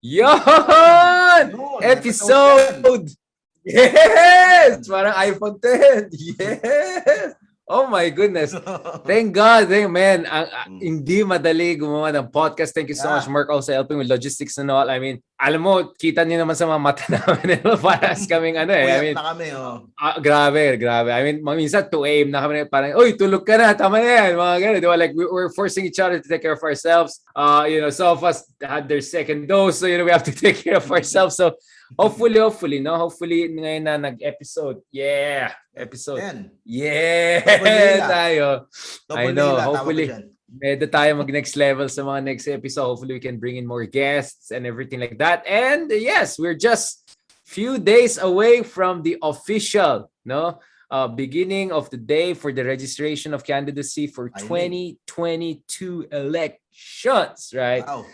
Yon! Yun, Episode! Yes! Parang iPhone 10. Yes! Oh my goodness. Thank God. Man, hindi madali gumawa ng podcast. Thank you so much, Mark, also helping with logistics and all. I mean, alam mo, kita niyo naman sa mga mata namin. Paras kaming I mean, na kami, grabe. I mean, minsan 2 AM na kami. Parang, uy, tulog ka na. Tama na yan. Mga ganun. Diba? Like, we're forcing each other to take care of ourselves. Some of us had their second dose. So, we have to take care of ourselves. So, hopefully, no? Hopefully, ngayon na nag-episode. Yeah! Episode. Yeah! Tayo. I know. Hopefully, medyo tayo mag-next level sa mga next episode. Hopefully, we can bring in more guests and everything like that. And yes, we're just few days away from the official, beginning of the day for the registration of candidacy for 2022 elections, right? Wow.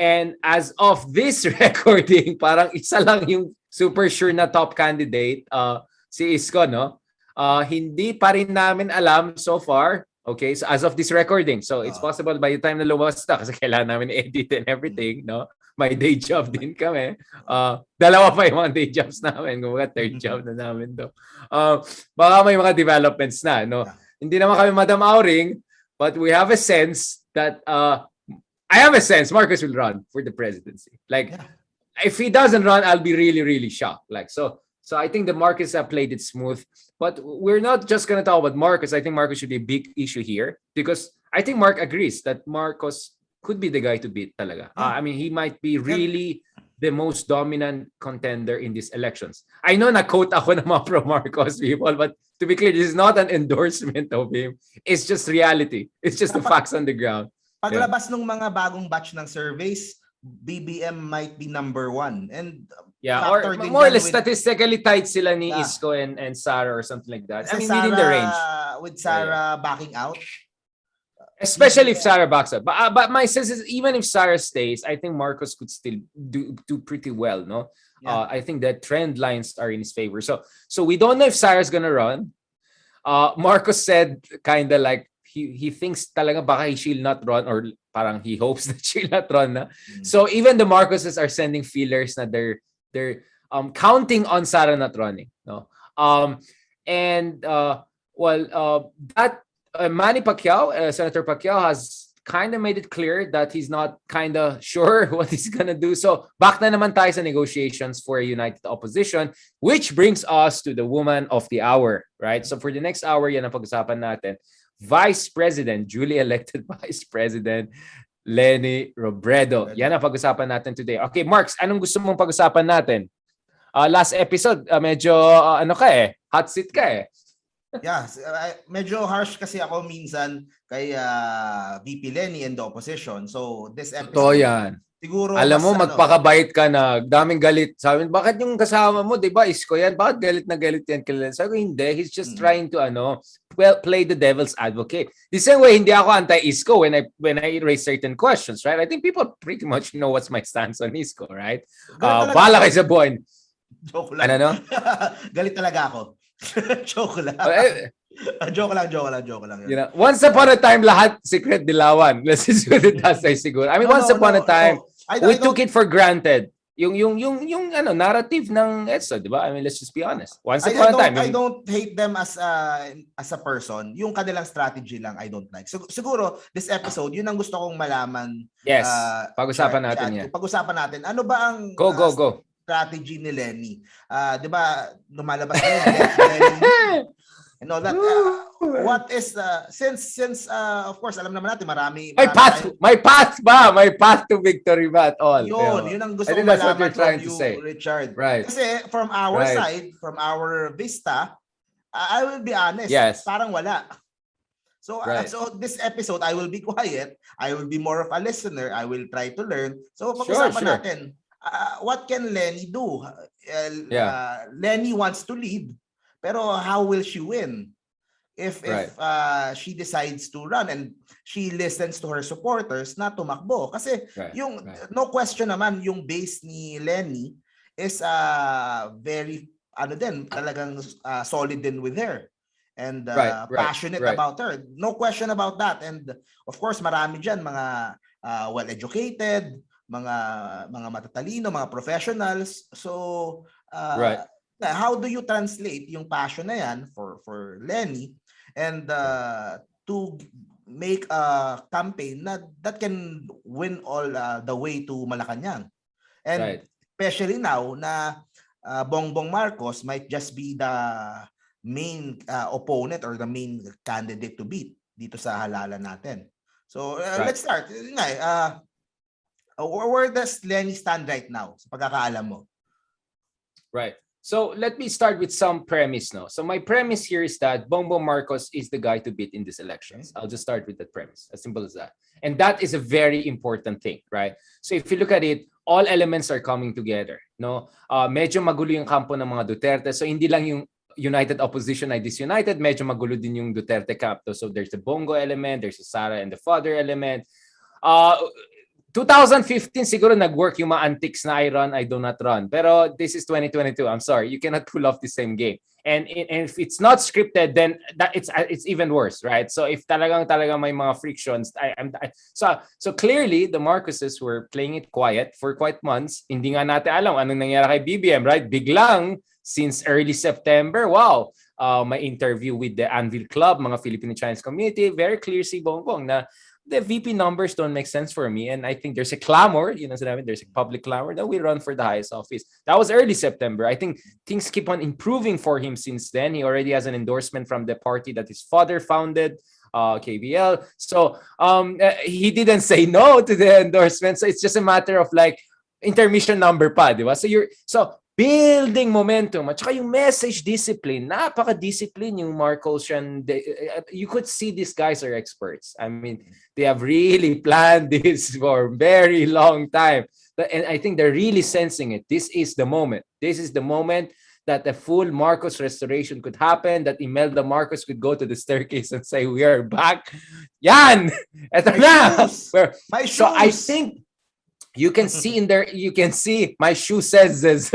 And as of this recording, parang isa lang yung super sure na top candidate, si Isko, no? Hindi pa rin namin alam so far. Okay, so as of this recording. So it's possible by the time na lumabas na, kasi kailangan namin edit and everything, no? May day job din kami. Dalawa pa yung mga day jobs namin. Kumbaga, third job na namin to. Baka may mga developments na, no? Hindi naman kami Madam Auring, but we have a sense that, I have a sense Marcos will run for the presidency. Like, if he doesn't run, I'll be really, really shocked. Like, so I think the Marcos have played it smooth. But we're not just going to talk about Marcos. I think Marcos should be a big issue here because I think Mark agrees that Marcos could be the guy to beat talaga. I mean, he might be really the most dominant contender in these elections. I know na-quote ako ng mga pro-Marcos people, but to be clear, this is not an endorsement of him. It's just reality. It's just the facts on the ground. Paglabas ng mga bagong batch ng surveys, BBM might be number 1. And or more or less statistically tight sila ni Isko and Sarah or something like that. I mean, within the range. With Sarah backing out. Especially if Sarah backs up. But my sense is even if Sarah stays, I think Marcos could still do pretty well, no? I think that trend lines are in his favor. So we don't know if Sarah's gonna run. Marcos said kind of like he thinks talaga baka she'll not run or parang he hopes that she'll not run na. So even the Marcoses are sending feelers na they're counting on Sarah not running, no? That Manny Pacquiao, Senator Pacquiao has kind of made it clear that he's not kind of sure what he's gonna do. So back na naman tayo sa negotiations for a united opposition, which brings us to the woman of the hour, right? So for the next hour, yan ang pag-usapan natin. Vice President, duly elected Vice President Leni Robredo. Yan ang pag-usapan natin today. Okay, Marks, anong gusto mong pag-usapan natin? Last episode, medyo hot seat ka eh. Yeah, medyo harsh kasi ako minsan kay VP Leni and the opposition. So this episode, yan. Siguro alam mo, magpakabait ka na. Daming galit. Sabi, bakit yung kasama mo, di ba, Isko yan? Bakit galit na galit yan? Sabi ko, hindi. He's just trying to, play the devil's advocate. The same way, hindi ako anti-Isko when I raise certain questions, right? I think people pretty much know what's my stance on Isko, right? Bahala kayo sa buwan. Joke lang. Ano? Galit talaga ako. Joke lang. Joke lang. You know, once upon a time, lahat secret dilawan. Let's just put it that way siguro. I mean, once upon a time, we took it for granted. Yung narrative ng EDSA, di ba? I mean, let's just be honest. Once upon a time. I don't hate them as a person. Yung kanilang strategy lang, I don't like. So, siguro, this episode, yun ang gusto kong malaman. Yes. Pag-usapan natin yan. Pag-usapan natin. Ano ba ang Go. strategy ni Leni? Di ba, lumalabas na yun, and all that. What is since of course alam naman natin marami my path to victory ba at all. Yun ang gusto ko malaman from you, say. Richard. Right. Kasi from our side, from our vista, I will be honest, parang wala. So so this episode I will be quiet, I will be more of a listener, I will try to learn. So pag-usapan natin, what can Leni do? Leni wants to lead. Pero how will she win if she decides to run and she listens to her supporters na tumakbo? Kasi no question naman, yung base ni Leni is very talagang solid din with her and passionate about her. No question about that. And of course, marami dyan mga well-educated, mga matatalino, mga professionals. So, right. How do you translate yung passion na yan for Leni and to make a campaign that can win all the way to Malacanang? And especially now na Bongbong Marcos might just be the main opponent or the main candidate to beat dito sa halalan natin. So let's start. Where does Leni stand right now sa pagkakaalam mo? Right. So let me start with some premise now. So my premise here is that Bongbong Marcos is the guy to beat in these elections. I'll just start with that premise. As simple as that. And that is a very important thing, right? So if you look at it, all elements are coming together. No, medyo magulo yung kampo ng mga Duterte. So hindi lang yung united opposition ay disunited, medyo magulo din yung Duterte camp. So there's the Bongo element, there's the Sara and the father element. 2015 siguro nag-work yung mga antics na I run, I do not run. Pero this is 2022. I'm sorry, you cannot pull off the same game. And if it's not scripted, then it's even worse, right? So if talagang may mga frictions, so clearly the Marcoses were playing it quiet for quite months. Hindi nga natin alam anong nangyari kay BBM, right? Biglang since early September, wow, may interview with the Anvil Club, mga Filipino Chinese community, very clear si Bongbong na the VP numbers don't make sense for me. And I think there's a clamor, there's a public clamor that we run for the highest office. That was early September. I think things keep on improving for him since then. He already has an endorsement from the party that his father founded, KBL. So he didn't say no to the endorsement. So it's just a matter of like intermission number pa, di ba? So building momentum at saka yung message discipline, napaka-discipline yung Marcosian. You could see these guys are experts. I mean, they have really planned this for a very long time. And I think they're really sensing it. This is the moment. This is the moment that the full Marcos restoration could happen, that Imelda Marcos could go to the staircase and say, we are back. Yan! Eto na! My shoes! So I think you can see in there, you can see my shoe says this,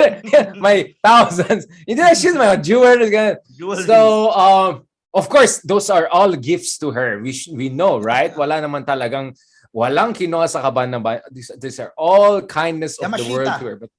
my thousands. Hindi na shoes, my jewelry. So, of course, those are all gifts to her. We know, right? Wala naman talagang, walang kinuha sa kaban na ba. These are all kindness of Yamashita. The world to her. But,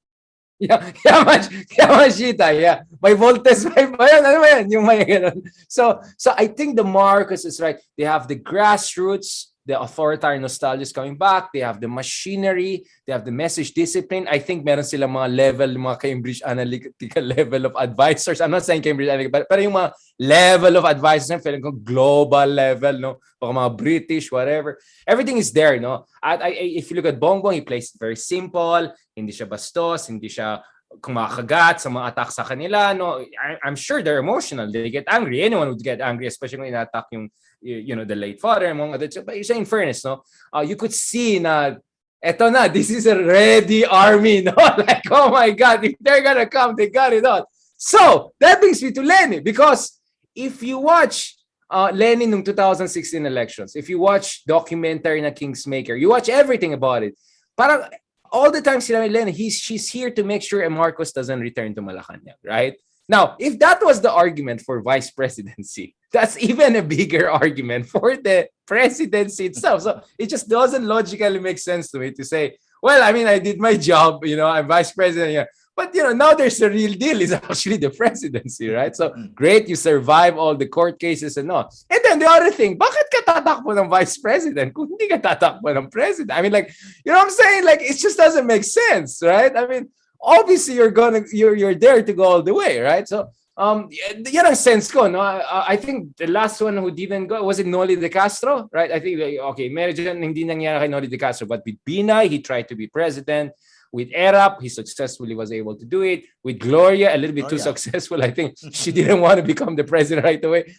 Yamashita, yeah. May Voltes, yung may ganun. So I think the Marcos is right. They have the grassroots, the authoritarian nostalgia is coming back. They have the machinery. They have the message discipline. I think meron silang mga level, mga Cambridge Analytica level of advisors. I'm not saying Cambridge Analytica, pero yung mga level of advisors, feeling ko global level, no? Baka mga British, whatever. Everything is there, no? If you look at Bongbong, he plays very simple. Hindi siya bastos. Hindi siya kumakagat sa mga attack sa kanila, no? I'm sure they're emotional. They get angry. Anyone would get angry, especially when in-attack yung the late father, among others. But in fairness, no, you could see na, eto na, this is a ready army, no? Like, oh my God, if they're gonna come, they got it all. So, that brings me to Leni, because if you watch Leni nung 2016 elections, if you watch documentary na Kingsmaker, you watch everything about it, parang all the time sila Leni, she's here to make sure Marcos doesn't return to Malacanang, right? Now, if that was the argument for vice presidency, that's even a bigger argument for the presidency itself. So it just doesn't logically make sense to me to say, well, I mean, I did my job, I'm vice president. But, now there's a real deal. It's actually the presidency, right? So great, you survive all the court cases and all. And then the other thing, bakit ka tatakbo ng vice president kung hindi ka tatakbo ng president? I mean, like, you know what I'm saying? Like, it just doesn't make sense, right? I mean, obviously you're there to go all the way, right? So yan ang sense ko, no? I think the last one who didn't go was it Noli de Castro, right? I think okay, medyo hindi nangyari kay Noli de Castro, but with Binay he tried to be president. With Erap, he successfully was able to do it. With Gloria, a little bit too successful. I think she didn't want to become the president right away.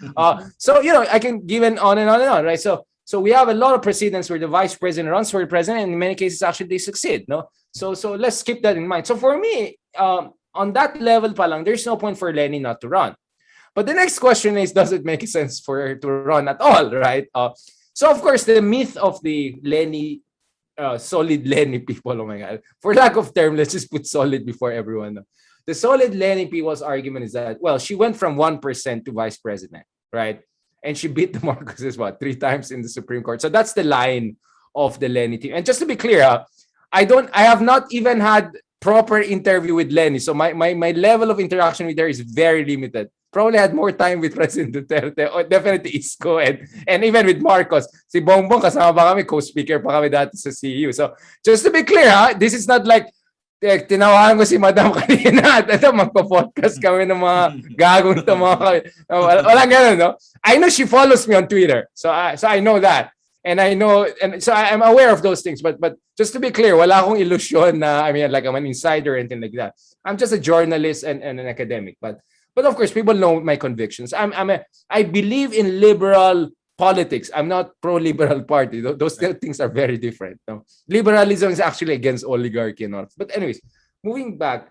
So I can give it on and on and on, right? So we have a lot of precedents where the vice president runs for the president, and in many cases actually they succeed, no? So let's keep that in mind. So for me, on that level pa lang, there's no point for Leni not to run. But the next question is, does it make sense for her to run at all, right? So of course, the myth of the Leni, solid Leni people, oh my God. For lack of term, let's just put solid before everyone. No? The solid Leni people's argument is that, well, she went from 1% to vice president, right? And she beat the Marcoses, 3 times in the Supreme Court. So that's the line of the Leni team. And just to be clear, I have not even had proper interview with Leni. So my level of interaction with her is very limited. Probably had more time with President Duterte, or definitely Isko, and even with Marcos. Si Bongbong, kasama pa kami, co-speaker pa kami dati sa CU. So just to be clear, this is not like tinawahan ko si Madam kanina at ito, magpa-podcast kami ng mga gagong ito, walang ganun, no? I know she follows me on Twitter. So I know that. And I know, and so I'm aware of those things, but just to be clear, wala akong illusion na, I mean, like I'm an insider or anything like that. I'm just a journalist and an academic, but of course, people know my convictions. I believe in liberal politics. I'm not pro-liberal party. Those things are very different. No? Liberalism is actually against oligarchy and all. But anyways, moving back,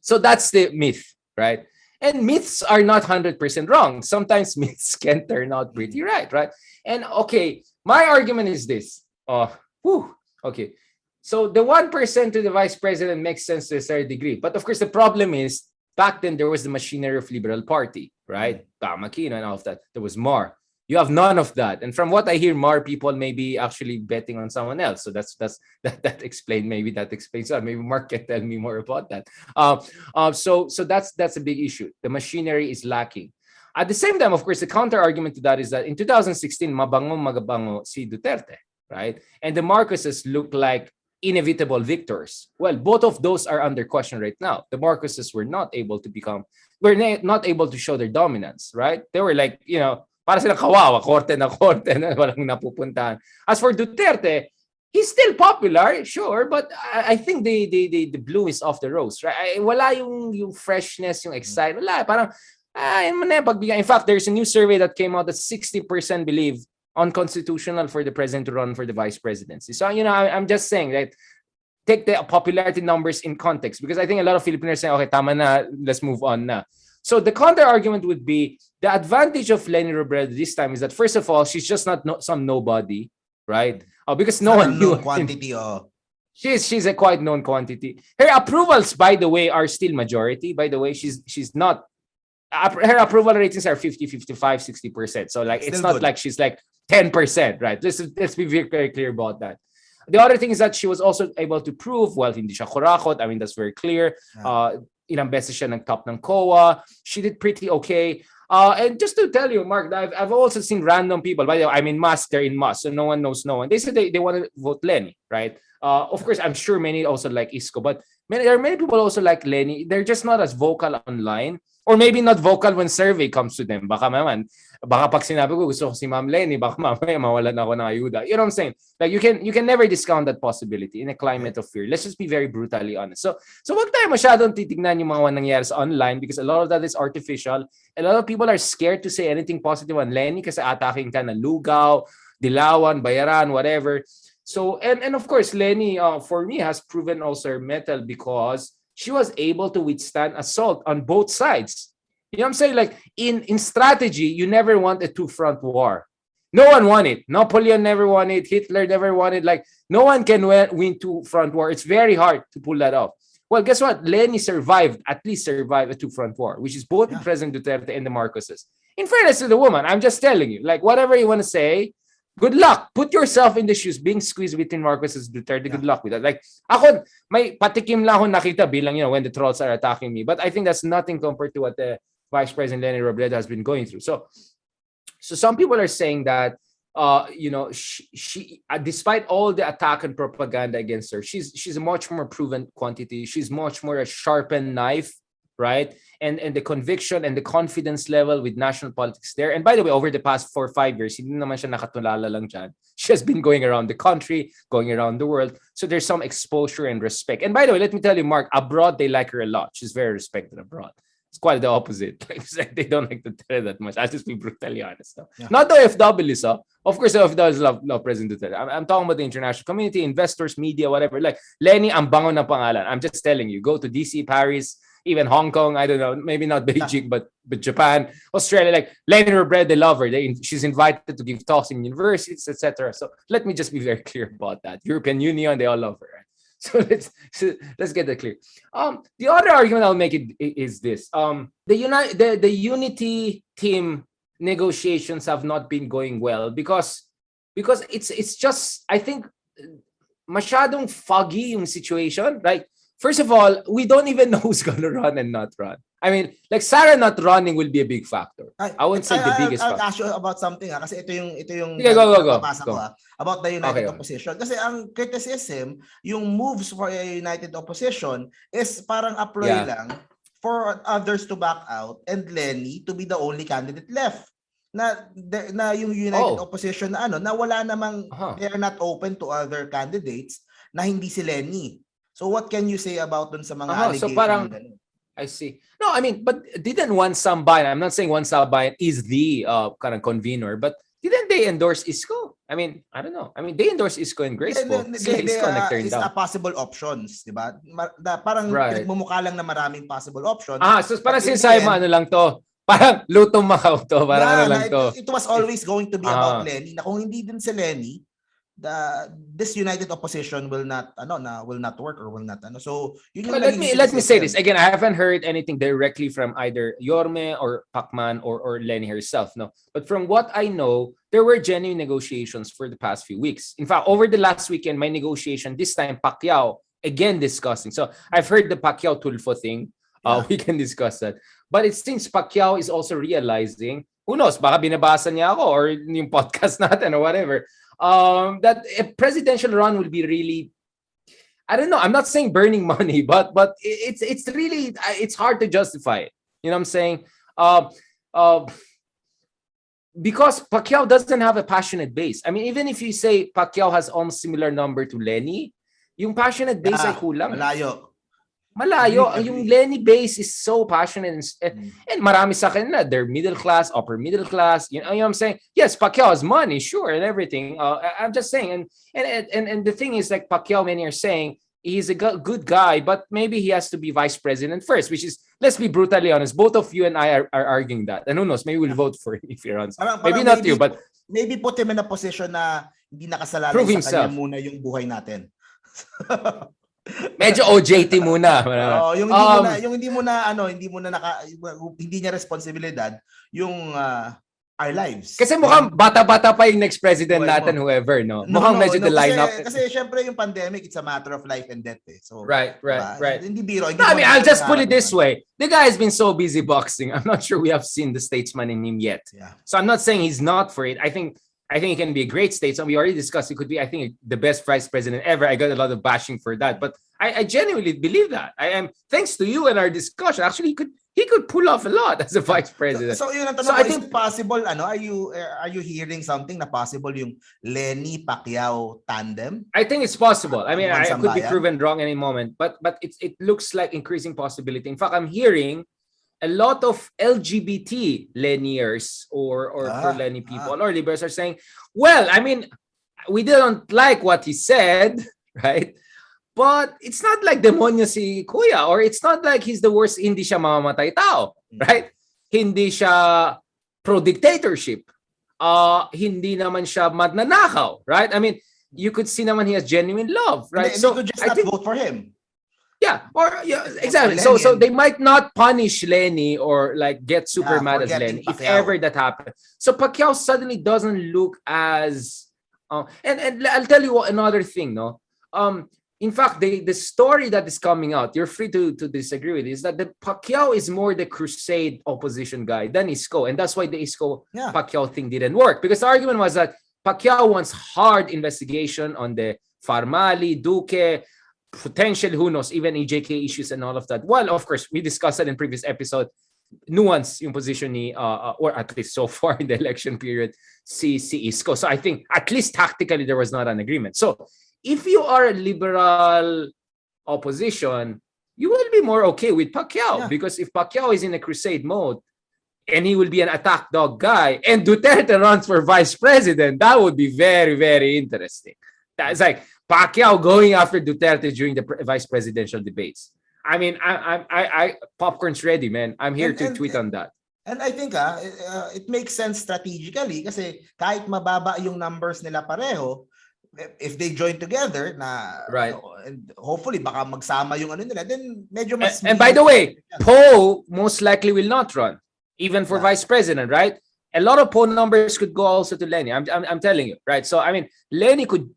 so that's the myth, right? And myths are not 100% wrong. Sometimes myths can turn out pretty right? And okay, my argument is this. Okay. So the 1% to the vice president makes sense to a certain degree. But of course, the problem is, back then there was the machinery of Liberal Party, right? Makino and all of that. There was Mar. You have none of that. And from what I hear, Mar people may be actually betting on someone else. So that explains, maybe that explains that. Maybe Mark can tell me more about that. So that's a big issue. The machinery is lacking. At the same time, of course, the counter argument to that is that in 2016, magabango si Duterte, right? And the Marcoses look like inevitable victors. Well, both of those are under question right now. The Marcoses were not able to show their dominance, right? They were like, para sila kawawa, korte na walang napupuntahan. As for Duterte, he's still popular, sure, but I think the bloom is off the rose, right? Wala yung freshness, yung excitement. Wala, parang in fact, there's a new survey that came out that 60% believe unconstitutional for the president to run for the vice presidency. So, I'm just saying that take the popularity numbers in context, because I think a lot of Filipinos say, okay, tama na, let's move on na. So the counter argument would be the advantage of Leni Robredo this time is that, first of all, she's just not some nobody, right? Because no one knew quantity. She's a quite known quantity. Her approvals, by the way, are still majority. By the way, she's not. Her approval ratings are 50, 55, 60%. So like, it's not good. Like she's like 10%, right? Let's be very, very clear about that. The other thing is that she was also able to prove, well, hindi siya kurakot. I mean, that's very clear. Ilang beses siya nag-top ng COA. She did pretty okay. And just to tell you, Mark, I've also seen random people. By the way, I'm in mass, they're in mass, so no one knows no one. They said they want to vote Leni, right? Of course, I'm sure many also like Isko, but there are many people also like Leni. They're just not as vocal online. Or maybe not vocal when survey comes to them. Baka pag sinabi ko gusto ko si Ma'am Leni, baka mamaya mawalan ako ng ayuda. You know what I'm saying? Like you can never discount that possibility in a climate of fear. Let's just be very brutally honest. So wag tayo masyadong titignan yung mga nangyayari sa online, because a lot of that is artificial. A lot of people are scared to say anything positive on Leni kasi ataking ka na lugaw, dilawan, bayaran, whatever. So and of course Leni for me has proven also her mettle, because she was able to withstand assault on both sides. You know what I'm saying? Like in strategy, you never want a two-front war. No one won it. Napoleon never won it. Hitler never won it. Like no one can win two-front war. It's very hard to pull that off. Well, guess what? Leni at least survived a two-front war, which is both the President Duterte and the Marcoses. In fairness to the woman, I'm just telling you, like whatever you want to say, good luck. Put yourself in the shoes being squeezed between Marcos and Duterte. Good luck with that. Like, ako, may patikim lang ako nakita bilang, when the trolls are attacking me. But I think that's nothing compared to what the Vice President Leni Robredo has been going through. So some people are saying that, she despite all the attack and propaganda against her, she's a much more proven quantity. She's much more a sharpened knife, right? And the conviction and the confidence level with national politics there. And by the way, over the past 4 or 5 years, hindi naman siya nakatulala lang dyan. She has been going around the country, going around the world. So there's some exposure and respect. And by the way, let me tell you, Mark, abroad, they like her a lot. She's very respected abroad. It's quite the opposite. They don't like to tell her that much. I'll just be brutally honest. Yeah. Not the OFWs. Of course, the OFWs love President Duterte. I'm talking about the international community, investors, media, whatever. Like, Leni, ang bango ng pangalan. I'm just telling you, go to DC, Paris, even Hong Kong, I don't know, maybe not Beijing, but Japan, Australia, like Leni Robredo, they love her. She's invited to give talks in universities, etc. So let me just be very clear about that. European Union, they all love her. Right? So let's get that clear. The other argument I'll make is this: the unity team negotiations have not been going well because it's just, I think masyadong foggy yung situation. Like, first of all, we don't even know who's gonna run and not run. I mean, like Sarah not running will be a big factor. I wouldn't say the biggest factor. I'll ask you about something kasi ito yung go. ko about the United Opposition. Kasi ang criticism, yung moves for a United Opposition is parang a ploy lang for others to back out and Leni to be the only candidate left. Na yung United Opposition na wala namang they are not open to other candidates na hindi si Leni. So what can you say about dun sa mga allegations? So parang I see. No, I mean, but didn't Juan Sambayan, I'm not saying Juan Sambayan is the kind of convener, but didn't they endorse Isko? I mean, I don't know. I mean, they endorse Isko and Graceful. It's a possible options, di ba? Parang pinagmumukha lang na maraming possible options. So parang sinasabi mo lang to. Parang lutong Macau to. Parang lang to. It was always going to be about Leni. Na kung hindi din si Leni, this United Opposition will not work or will not so let me say this again. I haven't heard anything directly from either Yorme or Pacman or Leni herself, no, but from what I know, there were genuine negotiations for the past few weeks. In fact, over the last weekend, my negotiation this time Pacquiao again discussing. So I've heard the Pacquiao Tulfo thing. We can discuss that, but it seems Pacquiao is also realizing, who knows, baka binabasa niya ako or yung podcast natin or whatever, that a presidential run will be really, I don't know, I'm not saying burning money, but it's really, it's hard to justify it. You know what I'm saying? Because Pacquiao doesn't have a passionate base. I mean, even if you say Pacquiao has almost similar number to Leni, yung passionate base ay kulang. Malayo. Yung Leni base is so passionate and marami sa kanila, they're middle class, upper middle class. You know what I'm saying? Yes, Pacquiao has money, sure, and everything. I'm just saying, and the thing is, like Pacquiao, many are saying he's a good guy, but maybe he has to be vice president first, which is, let's be brutally honest, both of you and I are arguing that. And who knows, maybe we'll vote for him if he runs. Maybe not you, but maybe put him in a position na hindi nakasalalay sa kanya muna yung buhay natin. Medyo OJT muna. Yung hindi niya responsibilidad yung our lives. Kasi mukhang bata-bata pa yung next president natin, whoever, no? Mukhang medyo the lineup. Kasi syempre yung pandemic, it's a matter of life and death. So right. Hindi biro. I mean, I'll just put it this way. The guy has been so busy boxing. I'm not sure we have seen the statesman in him yet. Yeah. So I'm not saying he's not for it. I think he can be a great statesman. We already discussed he could be, I think, the best vice president ever. I got a lot of bashing for that, but I genuinely believe that. I am, thanks to you and our discussion. Actually, he could pull off a lot as a vice president. So yun ang tanong, I think possible. Are you hearing something na possible yung Leni Pacquiao tandem? I think it's possible. I mean, I could be proven wrong any moment, but it looks like increasing possibility. In fact, I'm hearing a lot of LGBT Leniers or for Leni people or liberals are saying, well, I mean, we didn't like what he said, right? But it's not like demonyo si Kuya, or it's not like he's the worst, hindi siya mamamatay tao, right? Hindi siya pro-dictatorship. Hindi naman siya magnanakaw, right? I mean, you could see naman he has genuine love, right? So you could just not vote for him. Yeah, exactly. So they might not punish Leni or like get super mad as Leni if ever that happens. So Pacquiao suddenly doesn't look as and I'll tell you another thing, no. In fact, the story that is coming out, you're free to disagree with, is that the Pacquiao is more the crusade opposition guy than Isko, and that's why the Isko Pacquiao thing didn't work, because the argument was that Pacquiao wants hard investigation on the Farmali, Duque, potential, who knows, even EJK issues and all of that. Well, of course, we discussed it in previous episode, nuance yung position ni, or at least so far in the election period, si Isko. So I think at least tactically there was not an agreement. So if you are a liberal opposition, you will be more okay with Pacquiao, because if Pacquiao is in a crusade mode and he will be an attack dog guy and Duterte runs for vice president, that would be very, very interesting. That's like Pacquiao going after Duterte during the vice presidential debates. I mean, I popcorn's ready, man. I'm here to tweet on that. And I think it makes sense strategically kasi kahit mababa yung numbers nila pareho, if they join together na and hopefully baka magsama yung ano nila, then medyo mas and by the way, Poe most likely will not run even for vice president, right? A lot of Poe numbers could go also to Leni. I'm telling you, right? So I mean, Leni could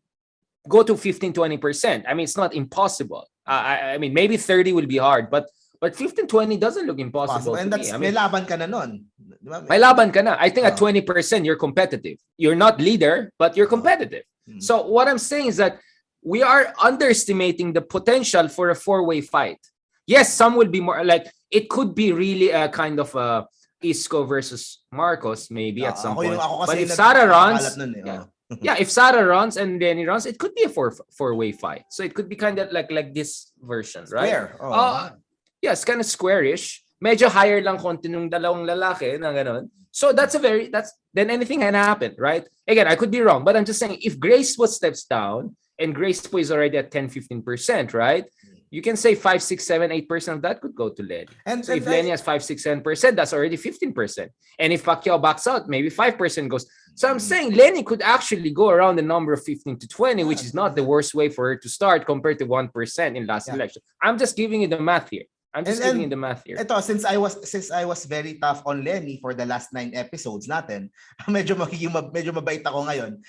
go to 15-20%. I mean, it's not impossible. I mean, maybe 30 will be hard, but 15-20 doesn't look impossible to me. I mean, may laban ka na nun. May laban ka na. I think at 20%, you're competitive. You're not leader, but you're competitive. So what I'm saying is that we are underestimating the potential for a four-way fight. Yes, some will be more like, it could be really a kind of a Isko versus Marcos maybe at some point. But if Sara runs, if Sara runs and Leni runs, it could be a four-way fight. So it could be kind of like this version, right? Yes, kind of squarish. Medyo higher lang konti nung dalawang lalaki na ganun. So then anything can happen, right? Again, I could be wrong, but I'm just saying if Grace steps down and Grace is already at 10-15%, right? You can say 5, 6, 7, 8% of that could go to Leni. And so if Leni has 5, 6, 7%, that's already 15%. And if Pacquiao backs out, maybe 5% goes. So I'm saying Leni could actually go around the number of 15-20, which is not the worst way for her to start compared to 1% in last election. I'm just giving you the math here. Giving you the math here. Ito, since I was very tough on Leni for the last 9 episodes natin, medyo mabait ako ngayon.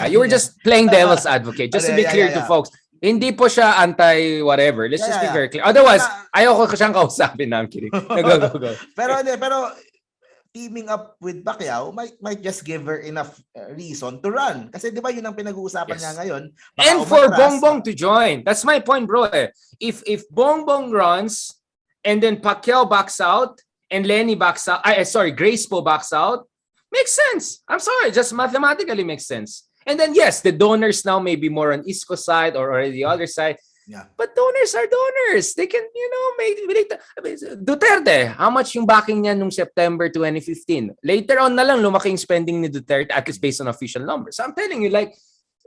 You were just playing devil's advocate. Just to be clear to folks. Hindi po siya anti-whatever. Let's just be very clear. Otherwise, ayoko ko siyang kausapin. I'm kidding. Go. Pero teaming up with Pacquiao might just give her enough reason to run. Kasi di ba yun ang pinag-uusapan niya ngayon? And for Bongbong to join. That's my point, bro. If Bongbong runs and then Pacquiao backs out and Leni backs out, Grace po backs out, makes sense. I'm sorry, just mathematically makes sense. And then, yes, the donors now may be more on Isko side or the other side. Yeah. But donors are donors. They can, Duterte, how much yung backing niya nung September 2015? Later on na lang, lumaki yung spending ni Duterte, at least based on official numbers. So I'm telling you,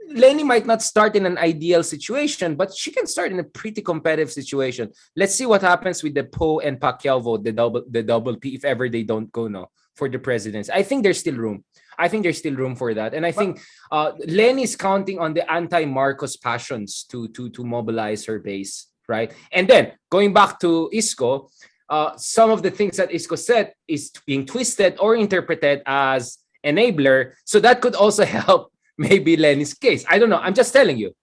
Leni might not start in an ideal situation, but she can start in a pretty competitive situation. Let's see what happens with the Poe and Pacquiao vote, the double P, if ever they don't go for the presidency. I think there's still room. For that. And I think Leni is counting on the anti-Marcos passions to mobilize her base, right? And then, going back to Isko, some of the things that Isko said is being twisted or interpreted as enabler. So that could also help maybe Leni's case. I don't know. I'm just telling you.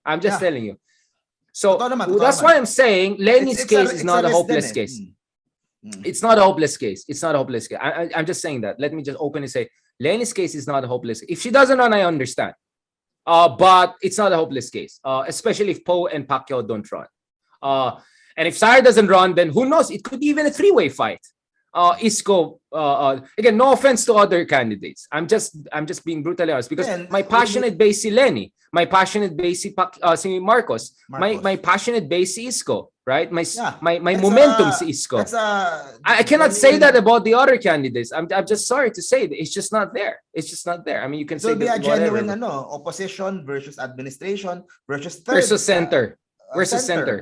So that's why I'm saying Leni's case is not a hopeless case. It's not a hopeless case. I'm just saying that. Let me just openly say, Leni's case is not a hopeless case. If she doesn't run, I understand. But it's not a hopeless case, especially if Poe and Pacquiao don't run. And if Sara doesn't run, then who knows? It could be even a three-way fight. Isko, again, no offense to other candidates. I'm just being brutally honest because my passionate base si Leni, my passionate base si Marcos, my passionate base si Isko, right? My momentum si Isko. I cannot say that about the other candidates. I'm just sorry to say that it's just not there. I mean, you can say be a genuine opposition versus administration versus center.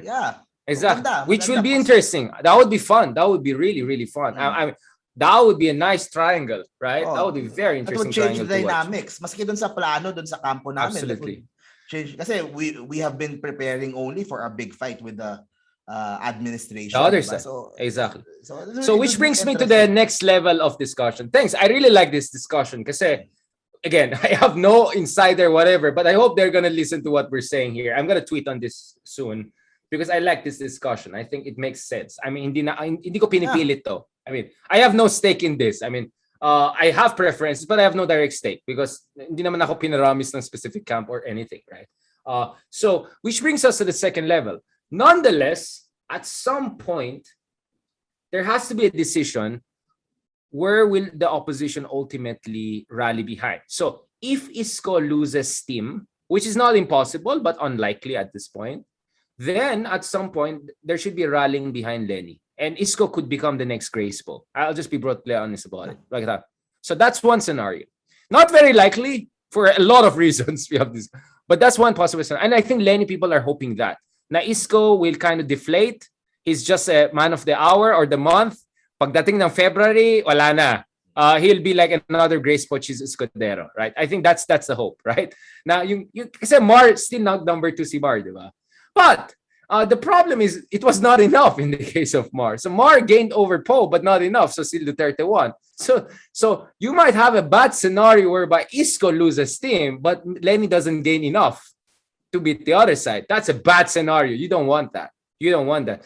Yeah. Exactly. Which will be interesting. That would be fun. That would be really, really fun. I mean, that would be a nice triangle, right? That would be very interesting. It would change the dynamics. Maski dun sa plano, dun sa kampo namin. Absolutely. Change. Kasi we have been preparing only for a big fight with the administration. The other side. So, exactly. So which brings me to the next level of discussion. Thanks. I really like this discussion kasi, again, I have no insider whatever, but I hope they're going to listen to what we're saying here. I'm going to tweet on this soon. Because I like this discussion. I think it makes sense. I mean, hindi ko pinipilit to. I mean, I have no stake in this. I mean, I have preferences, but I have no direct stake because hindi naman ako pinaramis ng specific camp or anything, right? So, which brings us to the second level. Nonetheless, at some point, there has to be a decision where will the opposition ultimately rally behind. So, if Isko loses steam, which is not impossible, but unlikely at this point, then at some point there should be a rallying behind Leni, and Isko could become the next Grace Poe. I'll just be brutally honest about it, like that. So that's one scenario. Not very likely for a lot of reasons. We have this, but that's one possible scenario. And I think Leni people are hoping that na Isko will kind of deflate. He's just a man of the hour or the month. Pagdating ng February, wala na. He'll be like another Grace Poe Escudero, right? I think that's the hope, right? Now, kasi Mar still not number 2 si Mar, di ba? But the problem is it was not enough in the case of Mar. So Mar gained over Poe, but not enough. So still Duterte won. So you might have a bad scenario whereby Isko loses steam, but Leni doesn't gain enough to beat the other side. That's a bad scenario. You don't want that. You don't want that.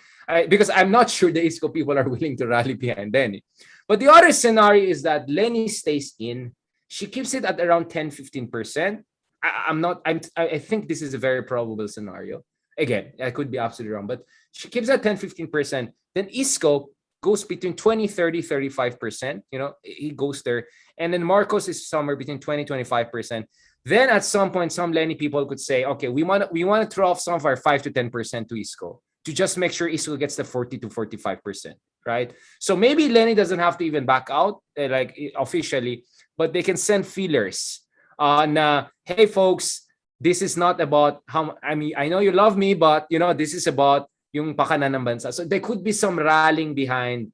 Because I'm not sure the ISCO people are willing to rally behind Leni. But the other scenario is that Leni stays in. She keeps it at around 10-15%. I think this is a very probable scenario. Again, I could be absolutely wrong, but she keeps at 10-15%. Then ISCO goes between 20-35%. He goes there. And then Marcos is somewhere between 20-25%. Then at some point, some Leni people could say, okay, we want to throw off some of our 5-10% to ISCO to just make sure ISCO gets the 40-45%, right? So maybe Leni doesn't have to even back out officially, but they can send feelers on, hey folks, this is not about I know you love me, but this is about yung pakanan ng bansa. So there could be some rallying behind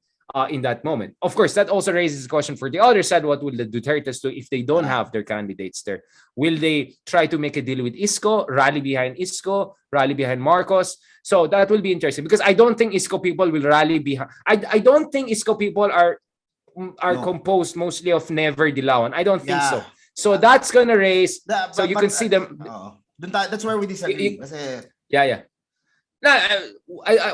in that moment. Of course, that also raises the question for the other side. What will the Dutertes do if they don't have their candidates there? Will they try to make a deal with ISCO, rally behind ISCO, rally behind Marcos? So that will be interesting because I don't think ISCO people will rally behind. I don't think ISCO people are composed mostly of never Dilawan. I don't think so. So that's gonna raise. You can see them. That's where we disagree. Yeah.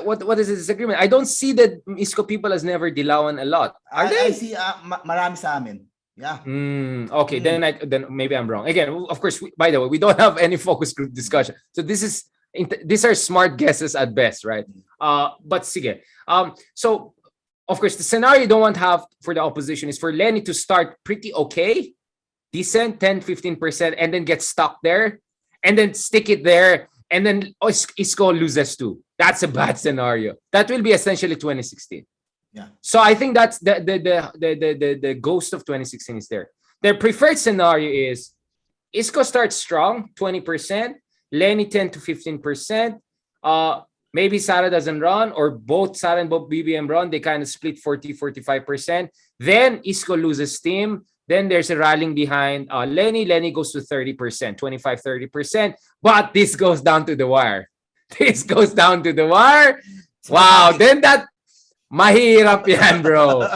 What is the disagreement? I don't see the ISCO people as never Dilawan a lot. Are they? I see marami sa amin. Yeah. Okay, then maybe I'm wrong. Again, of course, by the way, we don't have any focus group discussion. So these are smart guesses at best, right? But sige. So of course, the scenario you don't want to have for the opposition is for Leni to start pretty okay, decent, 10-15%, and then get stuck there, and then stick it there. And then ISCO loses too. That's a bad scenario. That will be essentially 2016. Yeah. So I think that's the ghost of 2016 is there. Their preferred scenario is ISCO starts strong, 20%, Leni 10-15%. Maybe Sara doesn't run, or both Sara and both BBM run. They kind of split 40-45%. Then ISCO loses steam. Then there's a rallying behind Leni. Leni goes to 30%, 25-30%. But this goes down to the wire. This goes down to the wire. Wow. Then that mahirap yan, bro.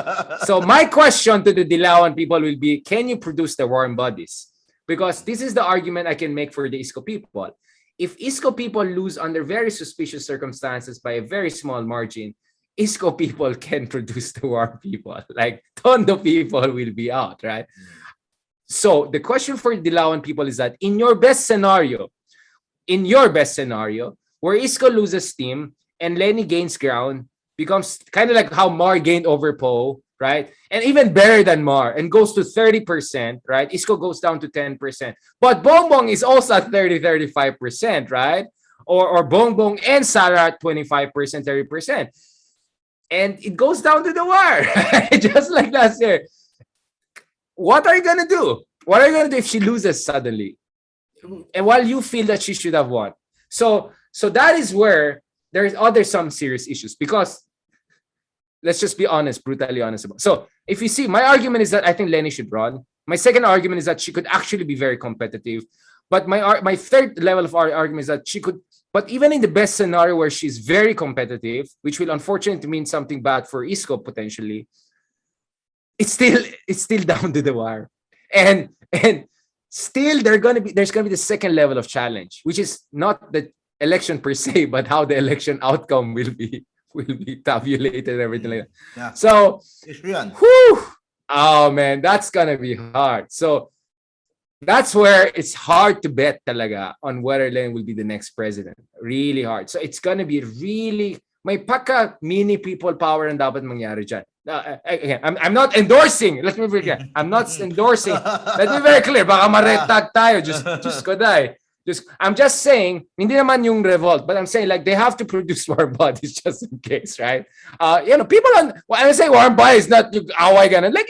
So my question to the Dilawan people will be, can you produce the warm bodies? Because this is the argument I can make for the ISCO people. If ISCO people lose under very suspicious circumstances by a very small margin, ISCO people can produce the warm people. Like, ton of people will be out, right? So the question for Dilawan people is that in your best scenario, where ISCO loses steam and Leni gains ground, becomes kind of like how Mar gained over Poe, right? And even better than Mar, and goes to 30%, right? ISCO goes down to 10%. But Bongbong is also at 30-35%, right? Or Bongbong and Sara at 25%, 30%. And it goes down to the wire, just like last year. What are you going to do? What are you going to do if she loses suddenly? And while you feel that she should have won. So that is where there's some serious issues, because let's just be honest, brutally honest about. So if you see, my argument is that I think Leni should run. My second argument is that she could actually be very competitive. But my third level of argument is that she could. But even in the best scenario where she's very competitive, which will unfortunately mean something bad for ISCO potentially, it's still down to the wire. And still there's gonna be the second level of challenge, which is not the election per se, but how the election outcome will be tabulated and everything like that. Yeah. So oh man, that's gonna be hard. So that's where it's hard to bet talaga on whether Leni will be the next president. Really hard. So it's gonna be really, may pagka mini people power ang dapat mangyari dyan. Again, I'm not endorsing. Let me be clear. I'm not endorsing. Let me be very clear. Baka ma-retag tayo. Just koday. I'm just saying, hindi naman yung revolt, but I'm saying like they have to produce warm bodies just in case, right? People when I say warm bodies, not yung away ganun. Like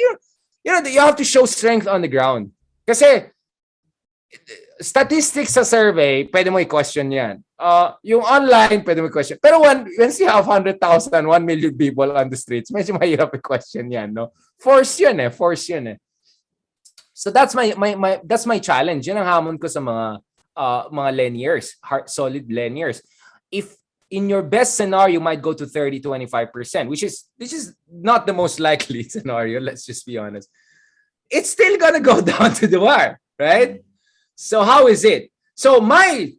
you have to show strength on the ground. Kasi statistics sa survey, pwede mo i-question yan. Yung online, pwede mo i-question. Pero once you have 100,000, 1 million people on the streets, medyo mahirap i-question yan, no? Force yun eh. So that's my challenge. Yan ang hamon ko sa mga Leniers, solid Leniers. If in your best scenario, you might go to 30-25%, which is not the most likely scenario, let's just be honest. It's still gonna go down to the wire, right? So how is it? So my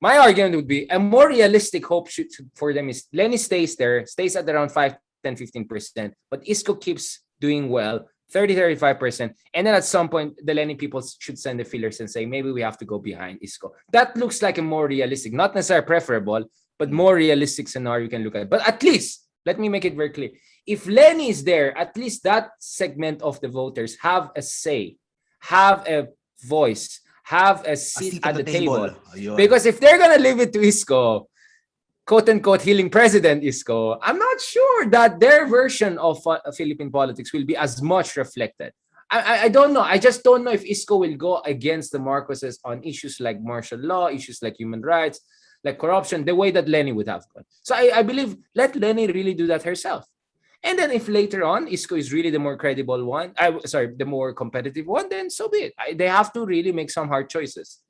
My argument would be a more realistic hope for them is Leni stays at around 5, 10, 15%, but Isko keeps doing well, 30, 35%. And then at some point, the Leni people should send the feelers and say, maybe we have to go behind Isko. That looks like a more realistic, not necessarily preferable, but more realistic scenario you can look at. But at least, let me make it very clear. If Leni is there, at least that segment of the voters have a say, have a voice, have a seat at the table. Because if they're gonna leave it to Isko, quote unquote healing president Isko, I'm not sure that their version of Philippine politics will be as much reflected. I don't know. I just don't know if Isko will go against the Marcoses on issues like martial law, issues like human rights, like corruption, the way that Leni would have gone. So I believe let Leni really do that herself. And then if later on Isko is really the more credible one, the more competitive one, then so be it. They have to really make some hard choices.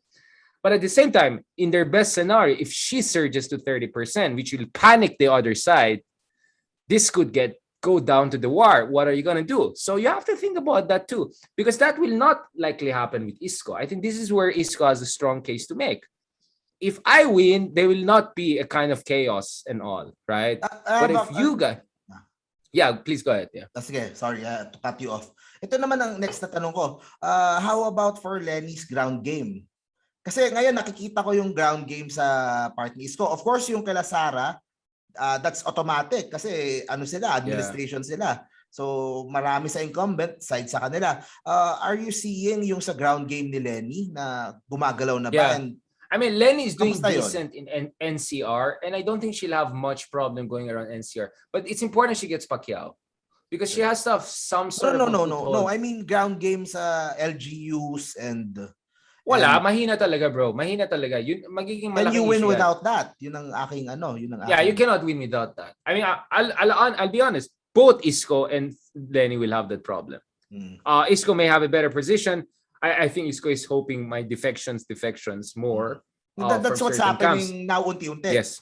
But at the same time, in their best scenario, if she surges to 30%, which will panic the other side, this could go down to the wire. What are you going to do? So you have to think about that too, because that will not likely happen with Isko. I think this is where Isko has a strong case to make. If I win, there will not be a kind of chaos and all, right? But if you guys... Yeah, please go ahead. Yeah. Sige, sorry to cut you off. Ito naman ang next na tanong ko. How about for Leni's ground game? Kasi ngayon nakikita ko yung ground game sa part ni Isko. Of course, yung kay Sara, that's automatic kasi administration sila. So marami sa incumbent side sa kanila. Are you seeing yung sa ground game ni Leni na gumagalaw na ba? Yeah. I mean, Leni is doing decent in NCR, and I don't think she'll have much problem going around NCR. But it's important she gets Pacquiao because she has to have some sort of... No. I mean, ground games sa LGUs and... Wala, mahina talaga, bro. Mahina talaga. Yun, magiging malaking issue. And you win without that. Yun ang aking Yeah, you cannot win without that. I mean, I'll be honest. Both Isko and Leni will have that problem. Isko may have a better position. I think Isko is hoping my defections more. That's what's happening now unti-unti. Yes.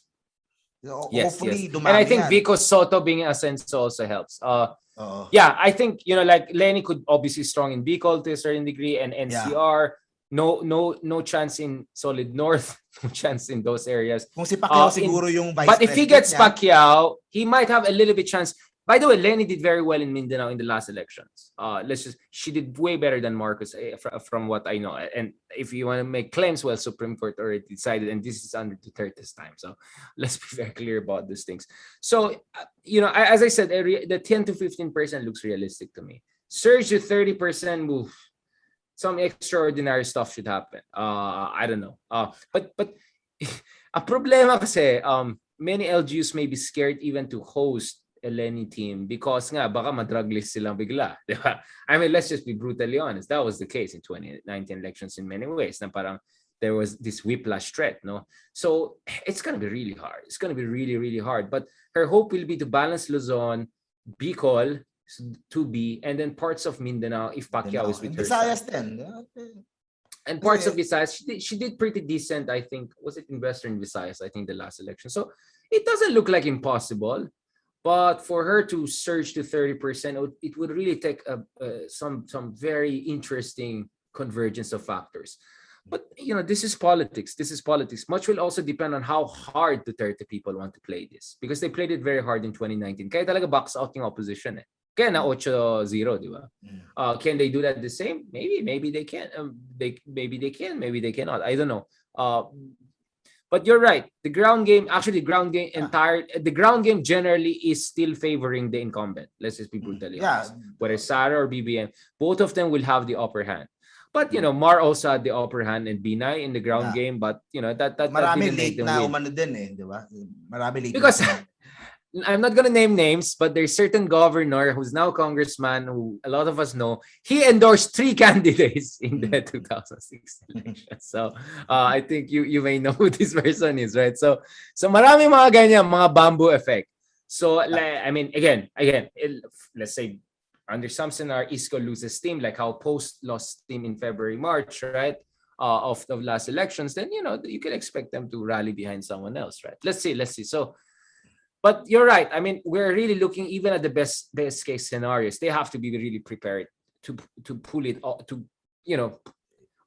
Hopefully, yes. And I think Vico Soto being Ascenso also helps. Yeah, I think, like Leni could obviously strong in Bicol to a certain degree, and NCR. No chance in Solid North, no chance in those areas. Kung si Pacquiao siguro yung vice but if he gets niya, Pacquiao, he might have a little bit chance. By the way, Leni did very well in Mindanao in the last elections. She did way better than Marcos from what I know. And if you want to make claims, well, Supreme Court already decided, and this is under Duterte's time. So let's be very clear about these things. So, as I said, the 10 to 15% looks realistic to me. Surge to 30% move. Some extraordinary stuff should happen. I don't know. But a problema kasi, many LGUs may be scared even to host a Leni team because nga baka madrug list silang bigla, di ba? I mean, let's just be brutally honest. That was the case in 2019 elections in many ways. Na parang there was this whiplash threat, no? So it's gonna be really hard. It's gonna be really, really hard. But her hope will be to balance Luzon, Bicol, 2B, and then parts of Mindanao if Pacquiao is with her Visayas side. And parts of Visayas, she did pretty decent, I think. Was it in Western Visayas, I think, the last election? So it doesn't look like impossible. But for her to surge to 30%, it would really take some very interesting convergence of factors. But, this is politics. This is politics. Much will also depend on how hard the 30 people want to play this. Because they played it very hard in 2019. Kaya talaga box out yung opposition. Kaya na 8-0, di ba? Can they do that the same? Maybe they can. Maybe they can. Maybe they cannot. I don't know. But you're right. The ground game generally is still favoring the incumbent. Let's just be brutally honest. Whether Sara or BBM, both of them will have the upper hand. But Mar also had the upper hand and Binay in the ground game. But that marami late na umano din di ba? Marami late. Because I'm not gonna name names, but there's certain governor who's now congressman who a lot of us know. He endorsed 3 candidates in the 2006 election. So I think you may know who this person is, right? So marami mga ganyan, mga bamboo effect. So I mean, again, let's say under some scenario, Isko loses steam, like how Post lost steam in February, March, right? Of the last elections, then you can expect them to rally behind someone else, right? Let's see. So. But you're right. I mean, we're really looking even at the best case scenarios. They have to be really prepared to pull it,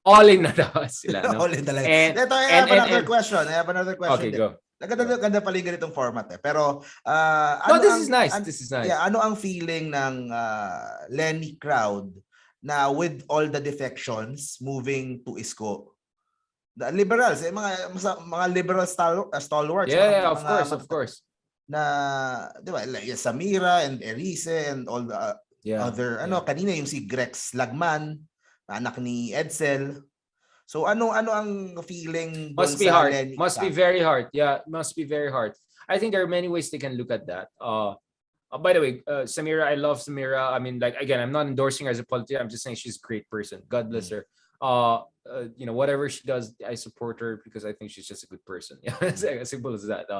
all in na daw sila. No? All in talaga. And, ito, I have another question. I have another question. Okay, go. Naganda pala yung ganitong format eh. Pero, no, this is nice. This is nice. Yeah, ano ang feeling ng Leni crowd na with all the defections moving to Isko? The liberals, mga liberal stalwarts. Yeah, of course. Na, di ba, like Samira and Erice and all the other, kanina yung si Grex Lagman, anak ni Edsel. So ano ang feeling doon sa Leni? Must be very hard. Yeah, must be very hard. I think there are many ways they can look at that. By the way, Samira, I love Samira. I mean, like, again, I'm not endorsing her as a politician. I'm just saying she's a great person. God bless her. Whatever she does, I support her because I think she's just a good person. Yeah, as simple as that.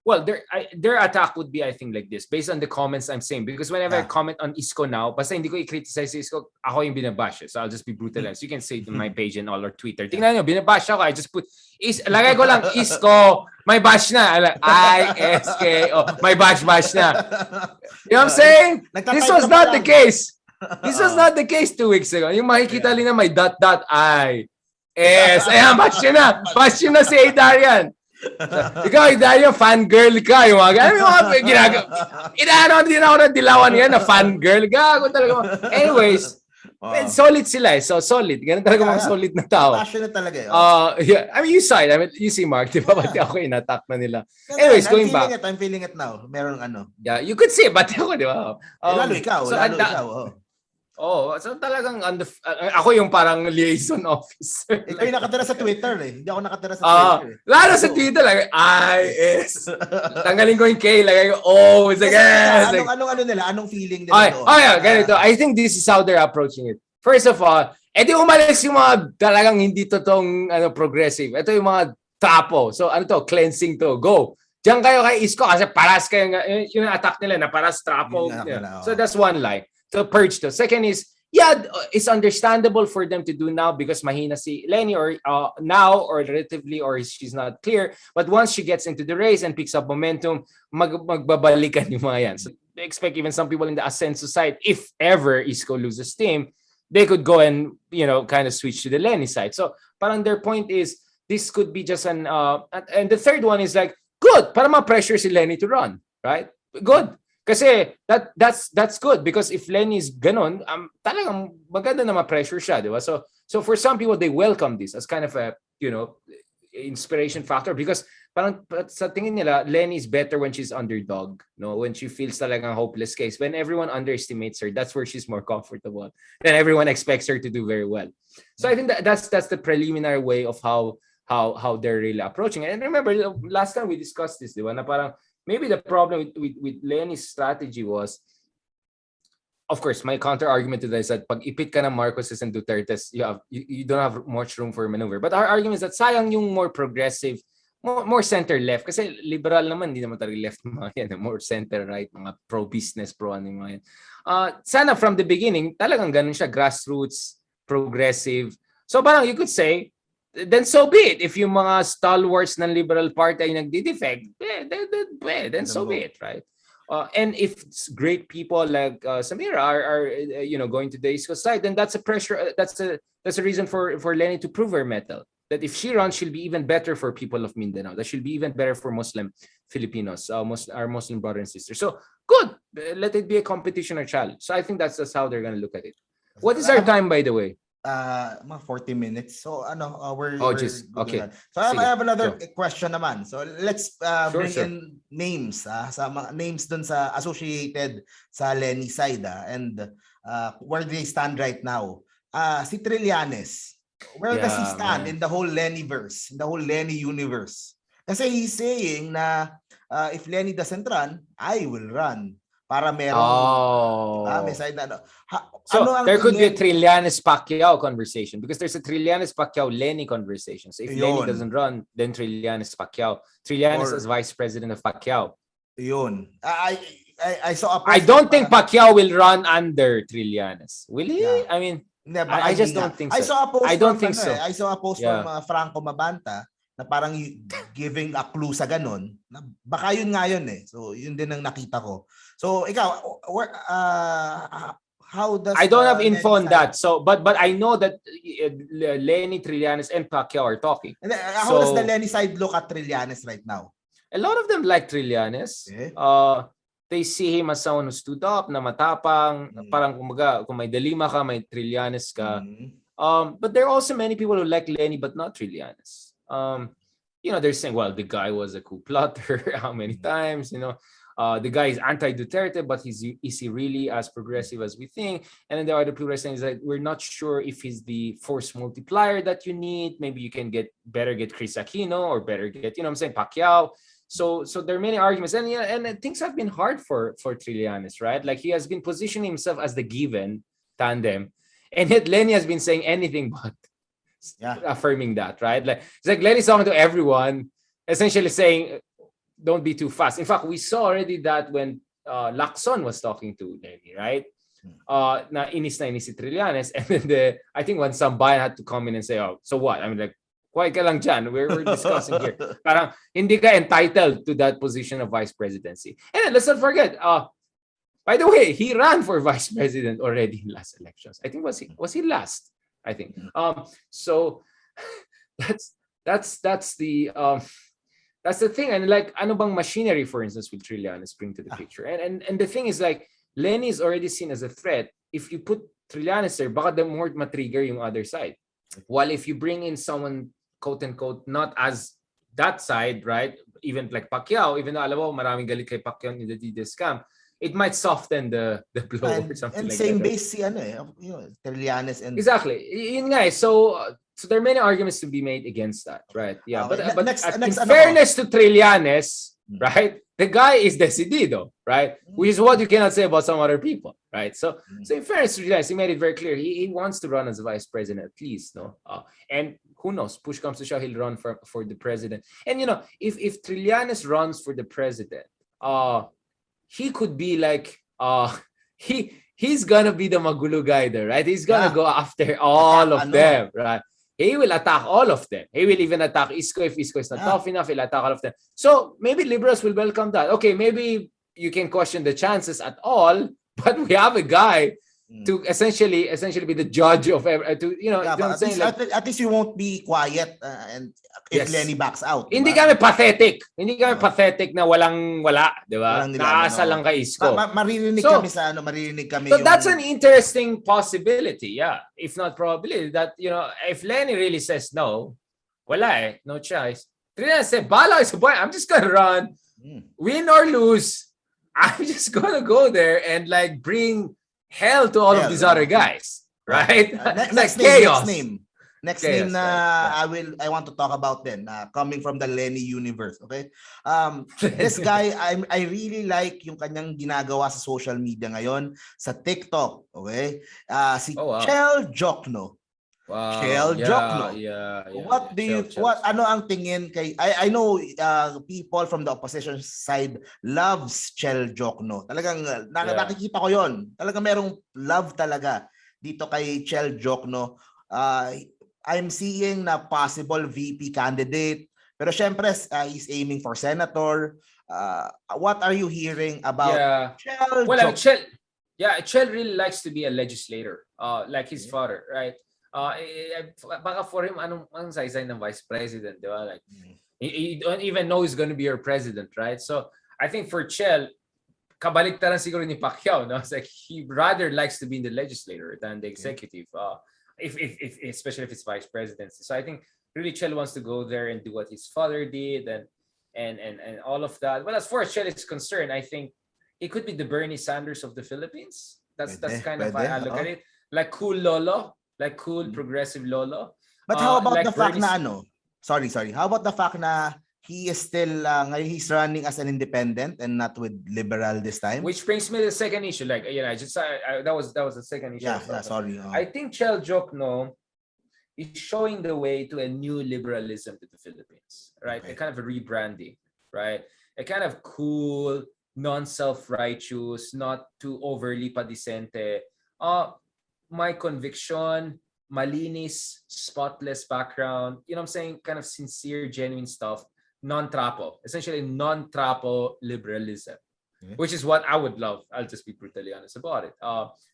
Well, their attack would be, I think, like this, based on the comments I'm saying. Because whenever I comment on Isko now, basta hindi ko i-criticize si Isko, ako yung binabash. So I'll just be brutalized. You can say it on my page and all or Twitter. Tingnan nyo, binabash ako. I just put, lagay ko lang, Isko, may bash na. I-S-K-O, may bash na. You know what I'm saying? This was not the case. This was not the case 2 weeks ago. Yung makikita na may .I. S. Ayan, bash yun na si Darian. Ikaw, Dario, fangirl ka. Yung mga ginagawa. Din ako ng dilawan yan na fangirl. Gago talaga. Anyways, solid sila eh. So, solid. Ganun talaga mga solid na tao. Passionate talaga eh. Yeah. I mean, you saw it. I mean, you see Mark, di ba? Pati ako in-attack na nila. Anyways, going back. I'm feeling it now. Meron ano. Yeah, you could see it. Pati ako, di ba? Lalo ikaw. So talagang ako yung parang liaison officer. Ikaw yung nakatira sa Twitter eh. Hindi ako nakatira sa Twitter. Lalo sa Twitter, like, I-S. Tanggalin ko yung K, lagay ko O. Anong nila? Anong feeling nila doon? Ganito. I think this is how they're approaching it. First of all, edi umalis yung mga talagang hindi totoong progressive. Ito yung mga trapo. So cleansing to. Go. Diyan kayo kay Isko kasi paras kayo, yung attack nila na paras trapo. So that's one line. To purge to. Second is, it's understandable for them to do now because mahina si Leni or now or relatively or she's not clear. But once she gets into the race and picks up momentum, magbabalikan yung mga yan. So they expect even some people in the Ascenso side, if ever Isko loses steam, they could go and kind of switch to the Leni side. So parang their point is this could be just and the third one is like good para ma-pressure si Leni to run, right? Good. Kasi that's good because if Leni is ganon, talagang maganda na ma-pressure siya, di ba? So for some people they welcome this as kind of a inspiration factor because parang sa tingin nila Leni is better when she's underdog, no? When she feels talagang hopeless case. When everyone underestimates her, that's where she's more comfortable. Then everyone expects her to do very well. So I think that's the preliminary way of how they're really approaching it. And remember last time we discussed this, di ba? Na parang maybe the problem with Leni's strategy was, of course, my counter argument to that is that pag ipit ka ng Marcoses and Dutertes, you don't have much room for maneuver. But our argument is that sayang yung more progressive, more center left. Kasi liberal naman, hindi naman talaga left mga yan. More center right, mga pro-business, pro-ano mga yan. Sana from the beginning, talagang ganun siya, grassroots, progressive. So parang you could say, then so be it. If yung mga stalwarts ng Liberal Party ay nagdi-defect, then so be it, right? And if great people like Samira are going to the Isko side, then that's a pressure. That's a reason for Leni to prove her mettle. That if she runs, she'll be even better for people of Mindanao. That she'll be even better for Muslim Filipinos, our Muslim brothers and sisters. So good. Let it be a competition or challenge. So I think that's how they're going to look at it. What is our time, by the way? Mga 40 minutes. So we're okay. So I have another question naman. So let's bring in names sa mga names dun sa associated sa Leni side and where do they stand right now? Si Trillanes, where does he stand in the whole Leni-verse, in the whole Leni universe? Kasi he's saying na if Leni doesn't run, I will run. Para merong may side na So there could be a Trillanes-Pacquiao conversation because there's a Trillanes-Pacquiao-Leni conversation. So if Leni doesn't run, then Trillanes-Pacquiao. Trillanes as vice president of Pacquiao. Yun. I saw a post. I don't think Pacquiao will run under Trillanes. Will he? Yeah. I mean, I just don't think so. I saw a post I don't think so. I saw a post from Franco Mabanta na parang giving a clue sa ganun. Na baka yun nga yun eh. So yun din ang nakita ko. So ikaw, how does I don't have Leni info on side... that. So, but I know that Leni, Trillanes, and Pacquiao are talking. And how does the Leni side look at Trillanes right now? A lot of them like Trillanes. Okay. They see him as someone who stood up, na matapang, parang kumaga, kung may Delima ka, may Trillanes ka. But there are also many people who like Leni but not Trillanes. You know, they're saying, well, the guy was a coup plotter how many times, you know. The guy is anti-Duterte, but is he really as progressive as we think? And then there are other people saying that we're not sure if he's the force multiplier that you need. Maybe you can better get Chris Aquino, or better get, you know what I'm saying, Pacquiao. So there are many arguments, and yeah, and things have been hard for Trillanes, right? Like, he has been positioning himself as the given tandem, and yet Leni has been saying anything but affirming that, right? Like, it's like Leni's talking to everyone, essentially saying, don't be too fast. In fact, we saw already that when Lacson was talking to Leni, right? Na inis si Trillanes, and then I think when Sambayan had to come in and say, oh, so what? I mean, like, quiet ka lang dyan. We're discussing here. Parang hindi ka entitled to that position of vice presidency. And then, let's not forget, by the way, he ran for vice president already in last elections. I think was he last? I think. So that's the thing. And like, ano bang machinery, for instance, will Trillanes bring to the picture? And the thing is, like, Leni is already seen as a threat. If you put Trillanes there, baka the more matrigger yung other side. While if you bring in someone, quote unquote, not as that side, right? Even like Pacquiao, even though alam mo maraming galit kay Pacquiao in the DDS camp, it might soften the blow or something like that. And same base si ano you know, Trillanes and... Exactly. Yun nga, so there are many arguments to be made against that, right? Yeah, but in fairness to Trillanes, right? The guy is decidido, right? Which is what you cannot say about some other people, right? So in fairness to Trillanes, he made it very clear he wants to run as a vice president at least, no? And who knows? Push comes to shove, he'll run for the president. And you know, if Trillanes runs for the president, he could be like he's gonna be the magulo guy there, right? He's gonna go after all of them, right? He will attack all of them. He will even attack Isko if Isko is not tough enough. He'll attack all of them. So maybe liberals will welcome that. Okay, maybe you can question the chances at all, but we have a guy to essentially be the judge of you know. But at least, like, at least you won't be quiet and if Leni backs out. Hindi kami pathetic. Hindi kami pathetic na wala, di ba? Naasa lang kay Isko. Maririnig kami sa ano, maririnig kami. So that's an interesting possibility, yeah. If not probability, that, you know, if Leni really says no, wala no choice. Trillanes say, bala is a boy, I'm just gonna run, win or lose. I'm just gonna go there and like bring hell to all of these other guys, right? Next name. Next name na I want to talk about then, coming from the Leni universe, okay? This guy, I really like yung kanyang ginagawa sa social media ngayon, sa TikTok, okay? Si Chel Jokno. Wow. Chel Jokno. What do you ano ang tingin kay I know people from the opposition side loves Chel Jokno. Talagang nakikita ko 'yon. Talagang merong love talaga dito kay Chel Jokno. I'm seeing na possible VP candidate, pero syempre he's aiming for senator. What are you hearing about Chel? Well, Chel really likes to be a legislator, like his father, right? Baka for him, anong size ng vice president, di ba? Like, you don't even know he's going to be your president, right? So I think for Chel, kabaliktaran siguro ni Pacquiao, no? It's like he rather likes to be in the legislator than the executive, if especially if it's vice presidency. So I think really Chel wants to go there and do what his father did and all of that. Well, as far as Chel is concerned, I think he could be the Bernie Sanders of the Philippines. That's kind of how I look at it. Like cool lolo. Like cool progressive lolo. But how about like the fact na ano? Sorry. How about the fact na he is still he's running as an independent and not with liberal this time? Which brings me to the second issue. Like, you know, that was the second issue. Yeah, sorry. I think Chel Jokno is showing the way to a new liberalism to the Philippines, right? A kind of a rebranding, right? A kind of cool, non-self-righteous, not too overly padicente. My conviction, malinis, spotless background, you know what I'm saying? Kind of sincere, genuine stuff, non-trapo, essentially non-trapo liberalism. which is what I would love. I'll just be brutally honest about it.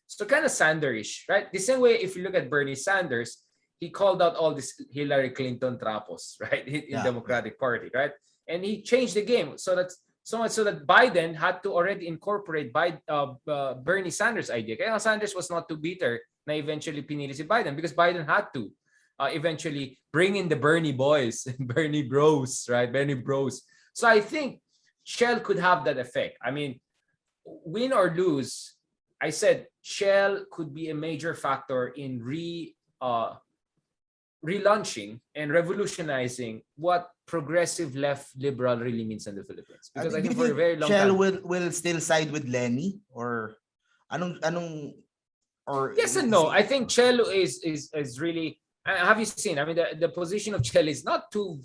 So kind of Sanderish, right? The same way, if you look at Bernie Sanders, he called out all this Hillary Clinton trapos, right, in Democratic Party, right? And he changed the game so that so much so that Biden had to already incorporate Bernie Sanders' idea. Kaya Sanders was not too bitter na eventually pinili si Biden because Biden had to eventually bring in the Bernie boys, Bernie bros, right? Bernie bros. So I think Shell could have that effect. I mean, win or lose, I said Shell could be a major factor in relaunching and revolutionizing what progressive left liberal really means in the Philippines. Because I think for a very long Shell time, will still side with Leni or anong or yes and no. I think Shell is really. Have you seen? I mean, the position of Shell is not too.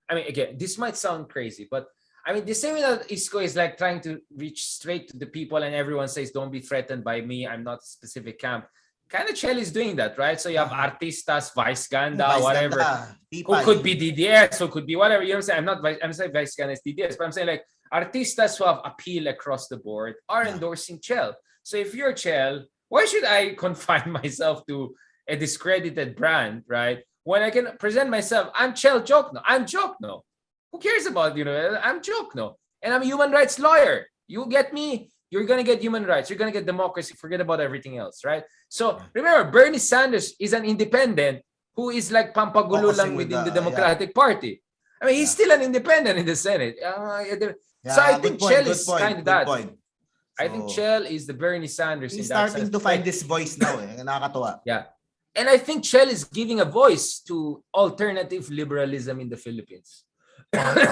I mean, again, this might sound crazy, but I mean, the same way that Isko is like trying to reach straight to the people, and everyone says, "Don't be threatened by me. I'm not a specific camp." Kind of Shell is doing that, right? So you have artistas, vice ganda, whatever, who could be DDS, who could be whatever. You know what I'm saying? I'm saying vice ganda is DDS, but I'm saying like artistas who have appeal across the board are endorsing Shell. So if you're Shell, why should I confine myself to a discredited brand, right? When I can present myself, I'm Shell Jokno. I'm Jokno. Who cares about, I'm Jokno. And I'm a human rights lawyer. You get me? You're going to get human rights. You're going to get democracy. Forget about everything else, right? So remember, Bernie Sanders is an independent who is like pampagulo lang within the Democratic Party. I mean, he's still an independent in the Senate. So I think Shell is kind of that. So, I think Shell is the Bernie Sanders. He's starting to find this voice now. Nakakatuwa. Yeah. And I think Shell is giving a voice to alternative liberalism in the Philippines.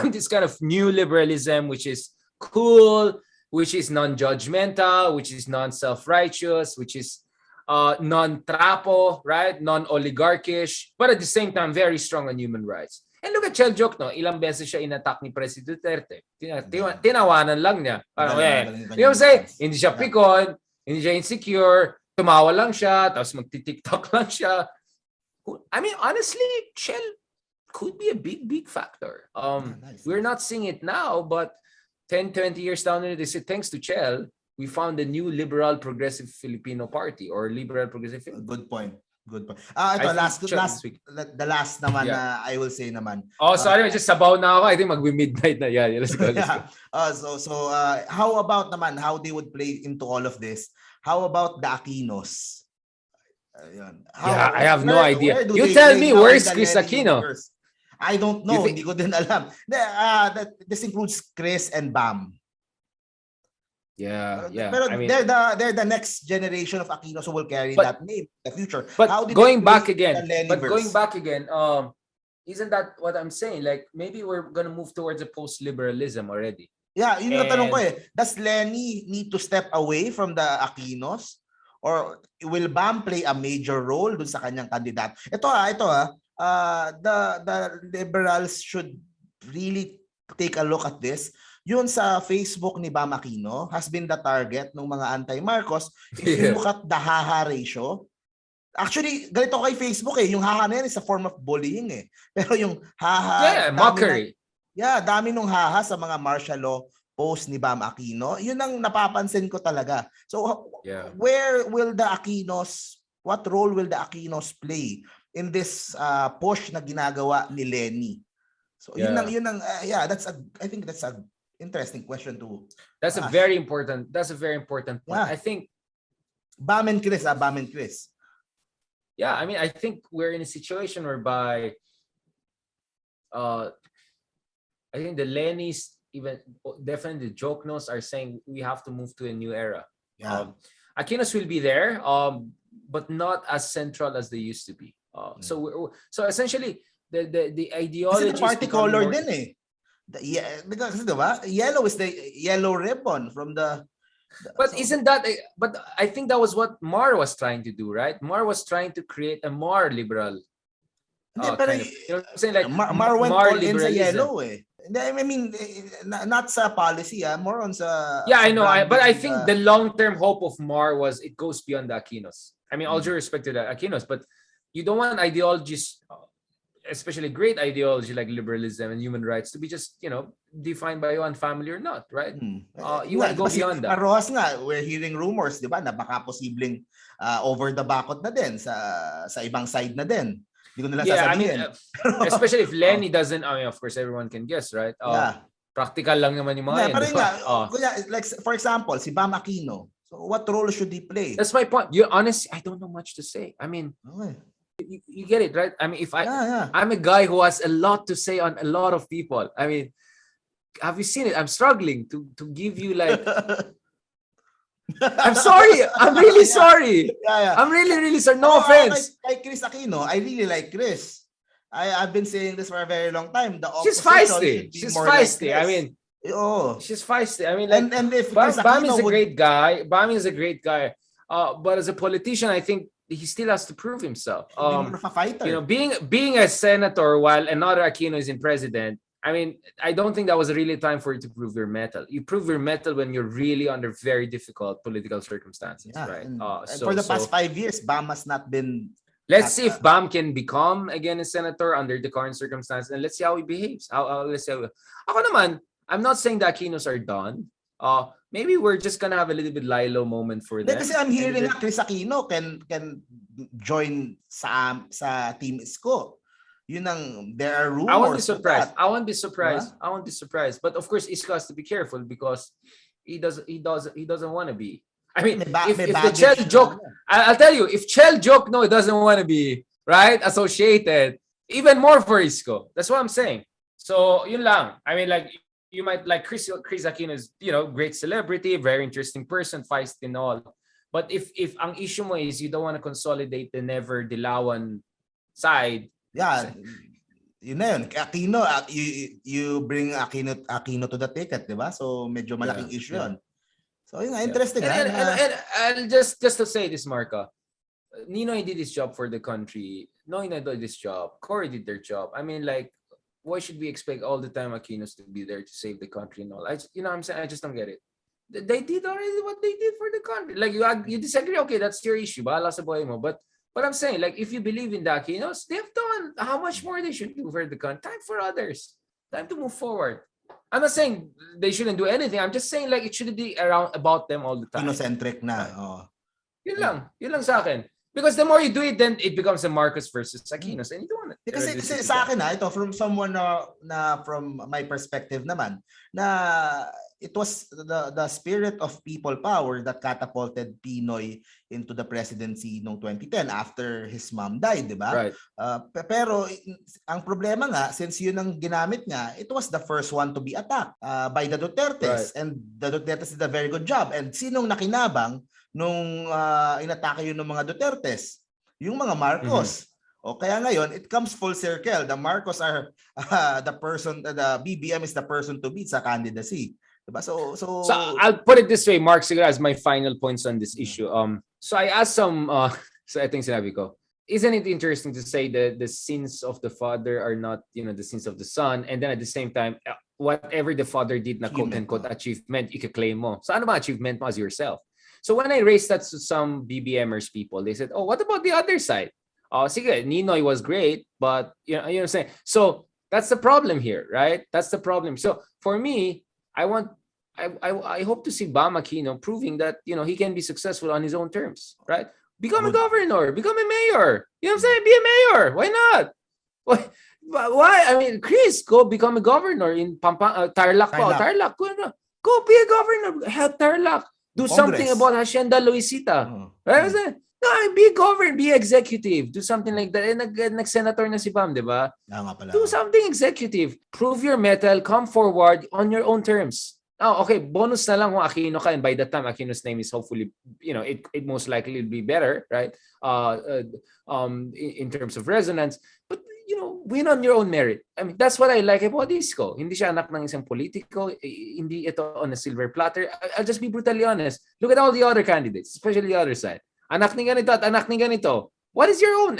This kind of new liberalism, which is cool, which is non-judgmental, which is non-self-righteous, which is non-trapo, right? Non-oligarchish, but at the same time, very strong on human rights. And look at Shell Jokno, ilang beses siya inattack ni President Duterte. Tinawanan lang niya. Parang, you know what I'm saying? Hindi siya pikon, hindi siya insecure, tumawa lang siya, tapos magti-TikTok lang siya. I mean, honestly, Shell could be a big factor. We're not seeing it now, but 10, 20 years down the road, they say, thanks to Shell, we found a new liberal progressive Filipino party or liberal progressive Filipino. Good point. Ito, the last naman na I will say naman. Oh, sorry, just sabaw na ako. I think mag-midnight na. Yeah, let's go. So how about naman how they would play into all of this? How about the Aquinos? I have no idea. You tell me, where's Chris Aquino? I don't know. Hindi ko din alam. This includes Chris and Bam. Yeah. Pero I mean, they're the next generation of Aquinos who will carry that name in the future. But going back again, isn't that what I'm saying? Like maybe we're gonna move towards a post-liberalism already. Yeah, yun yung tanong ko eh. Does Leni need to step away from the Aquinos? Or will Bam play a major role dun sa kanyang kandidato? The liberals should really take a look at this. Yun sa Facebook ni Bam Aquino has been the target ng mga anti-Marcos. If you look at the haha ratio, actually, ganito kay Facebook eh, yung haha na yan is a form of bullying eh. Pero yung haha... mockery. Dami nung haha sa mga martial law post ni Bam Aquino. Yun ang napapansin ko talaga. So, where will the Aquinos, what role will the Aquinos play in this push na ginagawa ni Leni? So, I think that's a interesting question to That's a very important point. Yeah. I think Bam and Chris. Yeah, I mean, I think we're in a situation whereby I think the Lenis, even definitely the Joknos, are saying we have to move to a new era. Aquinos will be there, but not as central as they used to be. So essentially, the ideology. Kasi the party color din eh. Because diba? Yellow is the yellow ribbon from the. But isn't that? But I think that was what Mar was trying to do, right? Mar was trying to create a more liberal. Saying like Mar went all in sa yellow eh. I mean, not sa policy, more on sa... Yeah, I know. But I think the long-term hope of Mar was it goes beyond the Aquinos. I mean, all due respect to the Aquinos, but you don't want ideologies especially great ideology like liberalism and human rights to be just, defined by one family or not, right? You want to go beyond that. Rojas nga, we're hearing rumors, di ba, na baka posibleng over the bakot na din sa ibang side na din. Hindi ko nila sasabihin. Especially if Leni doesn't, of course, everyone can guess, right? Practical lang naman yung mga yan. Like, for example, si Bam Aquino. So what role should he play? That's my point. Honestly, I don't know much to say. I mean, you get it, right? I mean, if I'm a guy who has a lot to say on a lot of people. I mean, have you seen it? I'm struggling to give you like. I'm sorry. I'm really sorry. I'm really, really sorry. No offense. Like Chris Aquino, I really like Chris. I've been saying this for a very long time. She's feisty. She's feisty. I mean, she's feisty. I mean, like, and if Bam is a great guy. Bam is a great guy. But as a politician, I think he still has to prove himself. More of a fighter. Being a senator while another Aquino is in president. I mean, I don't think that was really time for you to prove your mettle. You prove your mettle when you're really under very difficult political circumstances, right? And for the past 5 years, Bam has not been. Let's see if Bam can become again a senator under the current circumstances, and let's see how he behaves. Let's see. Ako naman, I'm not saying the Aquinos are done. Maybe we're just gonna have a little bit Lilo moment for them. Kasi I'm hearing that Chris Aquino can join sa Team Isko. There are rumors. I won't be surprised. I won't be surprised. I won't be surprised. But of course, Isko has to be careful because he doesn't want to be. I mean, if the Chel joke, I'll tell you, if Chel joke, no, he doesn't want to be right associated. Even more for Isko. That's what I'm saying. So yun lang. I mean, like you might like Chris Aquino is great celebrity, very interesting person, feisty and all. But if ang issue mo is you don't want to consolidate the never dilawan side. Yeah, yun na yun. Aquino, you bring Aquino to the ticket, di ba? So medyo malaking issue yun. So yun nga, interesting. And just to say this, Marca, Ninoy did his job for the country. Noyna did his job. Cory did their job. I mean, like, why should we expect all the time Aquinos to be there to save the country and all? What I'm saying? I just don't get it. They did already what they did for the country. Like, you disagree, okay, that's your issue. Bahala sa buhay mo. But I'm saying, like, if you believe in the Aquinos, they've done how much more they should do for the country. Time for others. Time to move forward. I'm not saying they shouldn't do anything. I'm just saying, like, it shouldn't be about them all the time. Inocentric na. Yun lang sa akin. Because the more you do it, then it becomes a Marcos versus Aquinos. And you don't want it. Kasi sa akin ito, from someone na from my perspective naman, na it was the spirit of people power that catapulted Pinoy into the presidency noong 2010 after his mom died, di ba? Right. Pero ang problema nga, since yun ang ginamit niya, it was the first one to be attacked by the Dutertes. Right. And the Dutertes did a very good job. And sinong nakinabang nung inatake yun ng mga Dutertes? Yung mga Marcos. O kaya ngayon, it comes full circle. The Marcos are the person, the BBM is the person to beat sa candidacy. Diba? So I'll put it this way, Mark, siguro as my final points on this issue. So I asked some, so I think sinabi ko, isn't it interesting to say that the sins of the father are not, the sins of the son, and then at the same time, whatever the father did na quote-unquote achievement, ika-claim mo. So ano ba achievement mo as yourself? So when I raised that to some BBMers people, they said, oh, what about the other side? Sige, Ninoy was great, but you know what I'm saying? So that's the problem here, right? That's the problem. So for me, I hope to see Bam Aquino proving that he can be successful on his own terms, right? Become a governor, become a mayor. You know what I'm saying? Be a mayor. Why not? Why? I mean, Chris, go become a governor in Tarlac. Tarlac. Go be a governor. Help Tarlac. Do something about Hacienda Luisita. Right? No, I mean, be a governor, be executive. Do something like that. Nag-senator na si Bam, di ba? Do something executive. Prove your mettle. Come forward on your own terms. Oh, okay. Bonus na lang kung Aquino ka. And by that time, Aquino's name is hopefully, it most likely will be better, right? In terms of resonance. But, win on your own merit. I mean, that's what I like about Isko. Hindi siya anak ng isang politiko. Hindi ito on a silver platter. I'll just be brutally honest. Look at all the other candidates, especially the other side. Anak ni ganito at anak ni ganito. What is your own?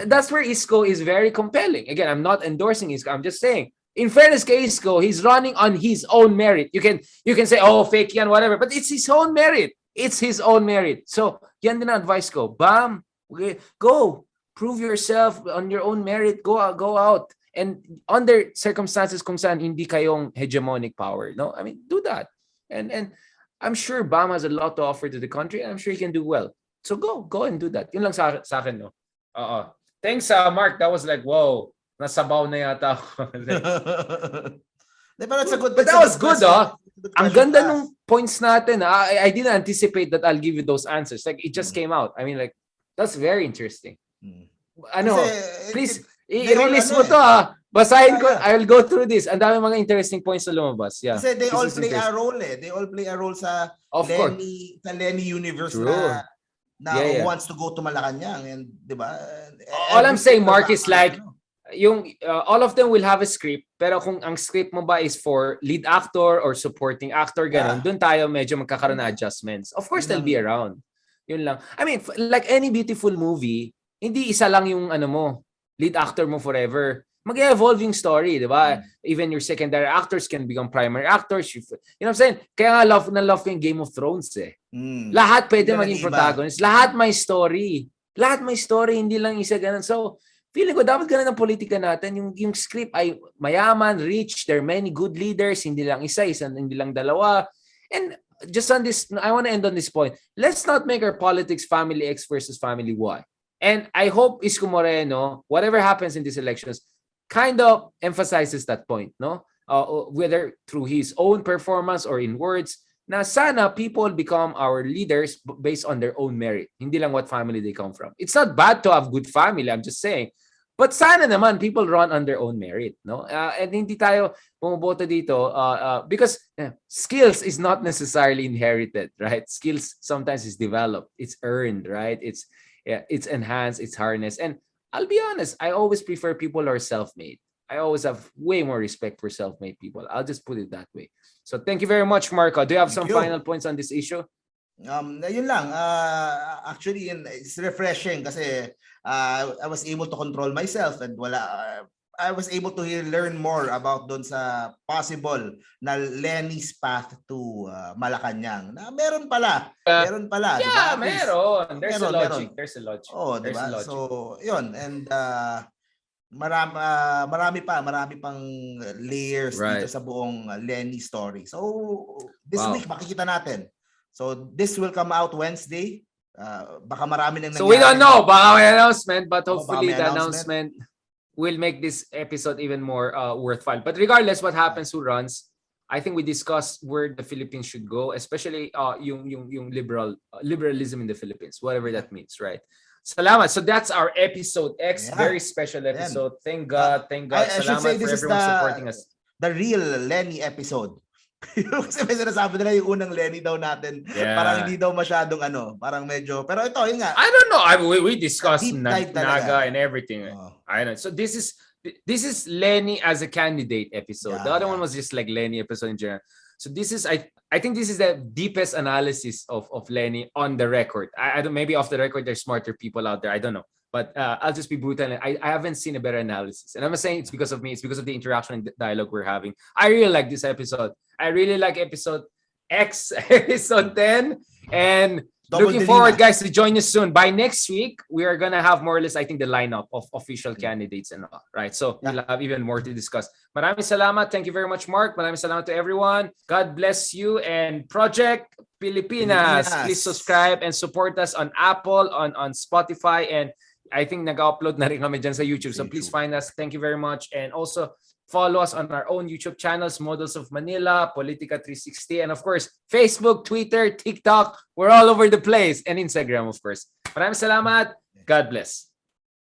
That's where Isko is very compelling. Again, I'm not endorsing Isko. I'm just saying, in fairness kay Isko, he's running on his own merit. You can say, oh, fake yan, whatever. But it's his own merit. It's his own merit. So, yan din ang advice ko. Bam, okay, go. prove yourself on your own merit. Go out. And under circumstances kung saan hindi kayong hegemonic power, no? I mean, do that. And I'm sure Bam has a lot to offer to the country, and I'm sure he can do well. So go and do that. Yun lang sa akin, no? Thanks, Mark. That was like, whoa. Nasabaw na yata ako. But that was good, Ang ganda nung points natin. I didn't anticipate that I'll give you those answers. Like, it just came out. I mean, like, that's very interesting. Ano, please, i-release mo to, Basahin ko. I'll go through this. Ang dami mga interesting points na lumabas. Yeah. Kasi they all play a role They all play a role sa Leni universe na who wants to go to Malacanang. And, di ba? All I'm saying, Mark, is like, all of them will have a script, pero kung ang script mo ba is for lead actor or supporting actor, ganun, dun tayo medyo magkakaroon na adjustments. Of course, they'll be around. Yun lang. I mean, like any beautiful movie, hindi isa lang yung lead actor mo forever. Mag-evolve yung story, di ba? Even your secondary actors can become primary actors. You know what I'm saying? Kaya nga love ko yung Game of Thrones Lahat pwede maging protagonist. Lahat may story. Hindi lang isa ganun. So, feeling ko dapat ganun ang politika natin. Yung script ay mayaman, rich, there are many good leaders, hindi lang isa, hindi lang dalawa. And just on this, I want to end on this point. Let's not make our politics family X versus family Y. And I hope Isko Moreno, whatever happens in these elections, kind of emphasizes that point, no? Whether through his own performance or in words, na sana people become our leaders based on their own merit. Hindi lang what family they come from. It's not bad to have good family, I'm just saying. But sana naman people run on their own merit, no? And hindi tayo bumoboto dito because skills is not necessarily inherited, right? Skills sometimes is developed, it's earned, right? It's enhanced, it's harnessed. And I'll be honest, I always prefer people who are self-made. I always have way more respect for self-made people. I'll just put it that way. So thank you very much, Marco. Do you have some final points on this issue? Yun lang. Actually, it's refreshing kasi I was able to control myself and I was able to learn more about doon sa possible na Leni's path to Malacanang. Na meron pala. Yeah, diba? meron. There's a logic. There's a logic. Oh, diba? So, yun. And marami pang layers dito sa buong Leni story. So, this week makikita natin. So, this will come out Wednesday. Baka marami nang nangyari. So, we don't know. Baka may announcement, but hopefully the announcement will make this episode even more worthwhile. But regardless what happens, who runs, I think we discussed where the Philippines should go, especially yung liberalism in the Philippines, whatever that means, right? Salamat. So that's our episode X, very special episode. Thank God. Salamat for everyone supporting us. The real Leni episode. Kasi may sinasabi nila yung unang Leni daw natin. Parang hindi daw masyadong parang medyo, pero ito, yun nga. I don't know. We discussed Naga and everything. I know. So this is Leni as a candidate episode. The other one was just like Leni episode in general. So this is, I think this is the deepest analysis of Leni on the record. I don't, maybe off the record there's smarter people out there. I don't know. But I'll just be brutal. I haven't seen a better analysis. And I'm not saying it's because of me. It's because of the interaction and dialogue we're having. I really like this episode. I really like episode X, episode 10. And looking forward, guys, to join us soon. By next week, we are going to have more or less, I think, the lineup of official candidates and all. Right? So we'll have even more to discuss. Maraming salamat. Thank you very much, Mark. Maraming salamat to everyone. God bless you. And Project Pilipinas. Please subscribe and support us on Apple, on Spotify, and I think nag-upload na rin kami dyan sa YouTube. So please find us. Thank you very much. And also follow us on our own YouTube channels, Models of Manila, Politica 360, and of course, Facebook, Twitter, TikTok. We're all over the place. And Instagram, of course. Maraming salamat. God bless.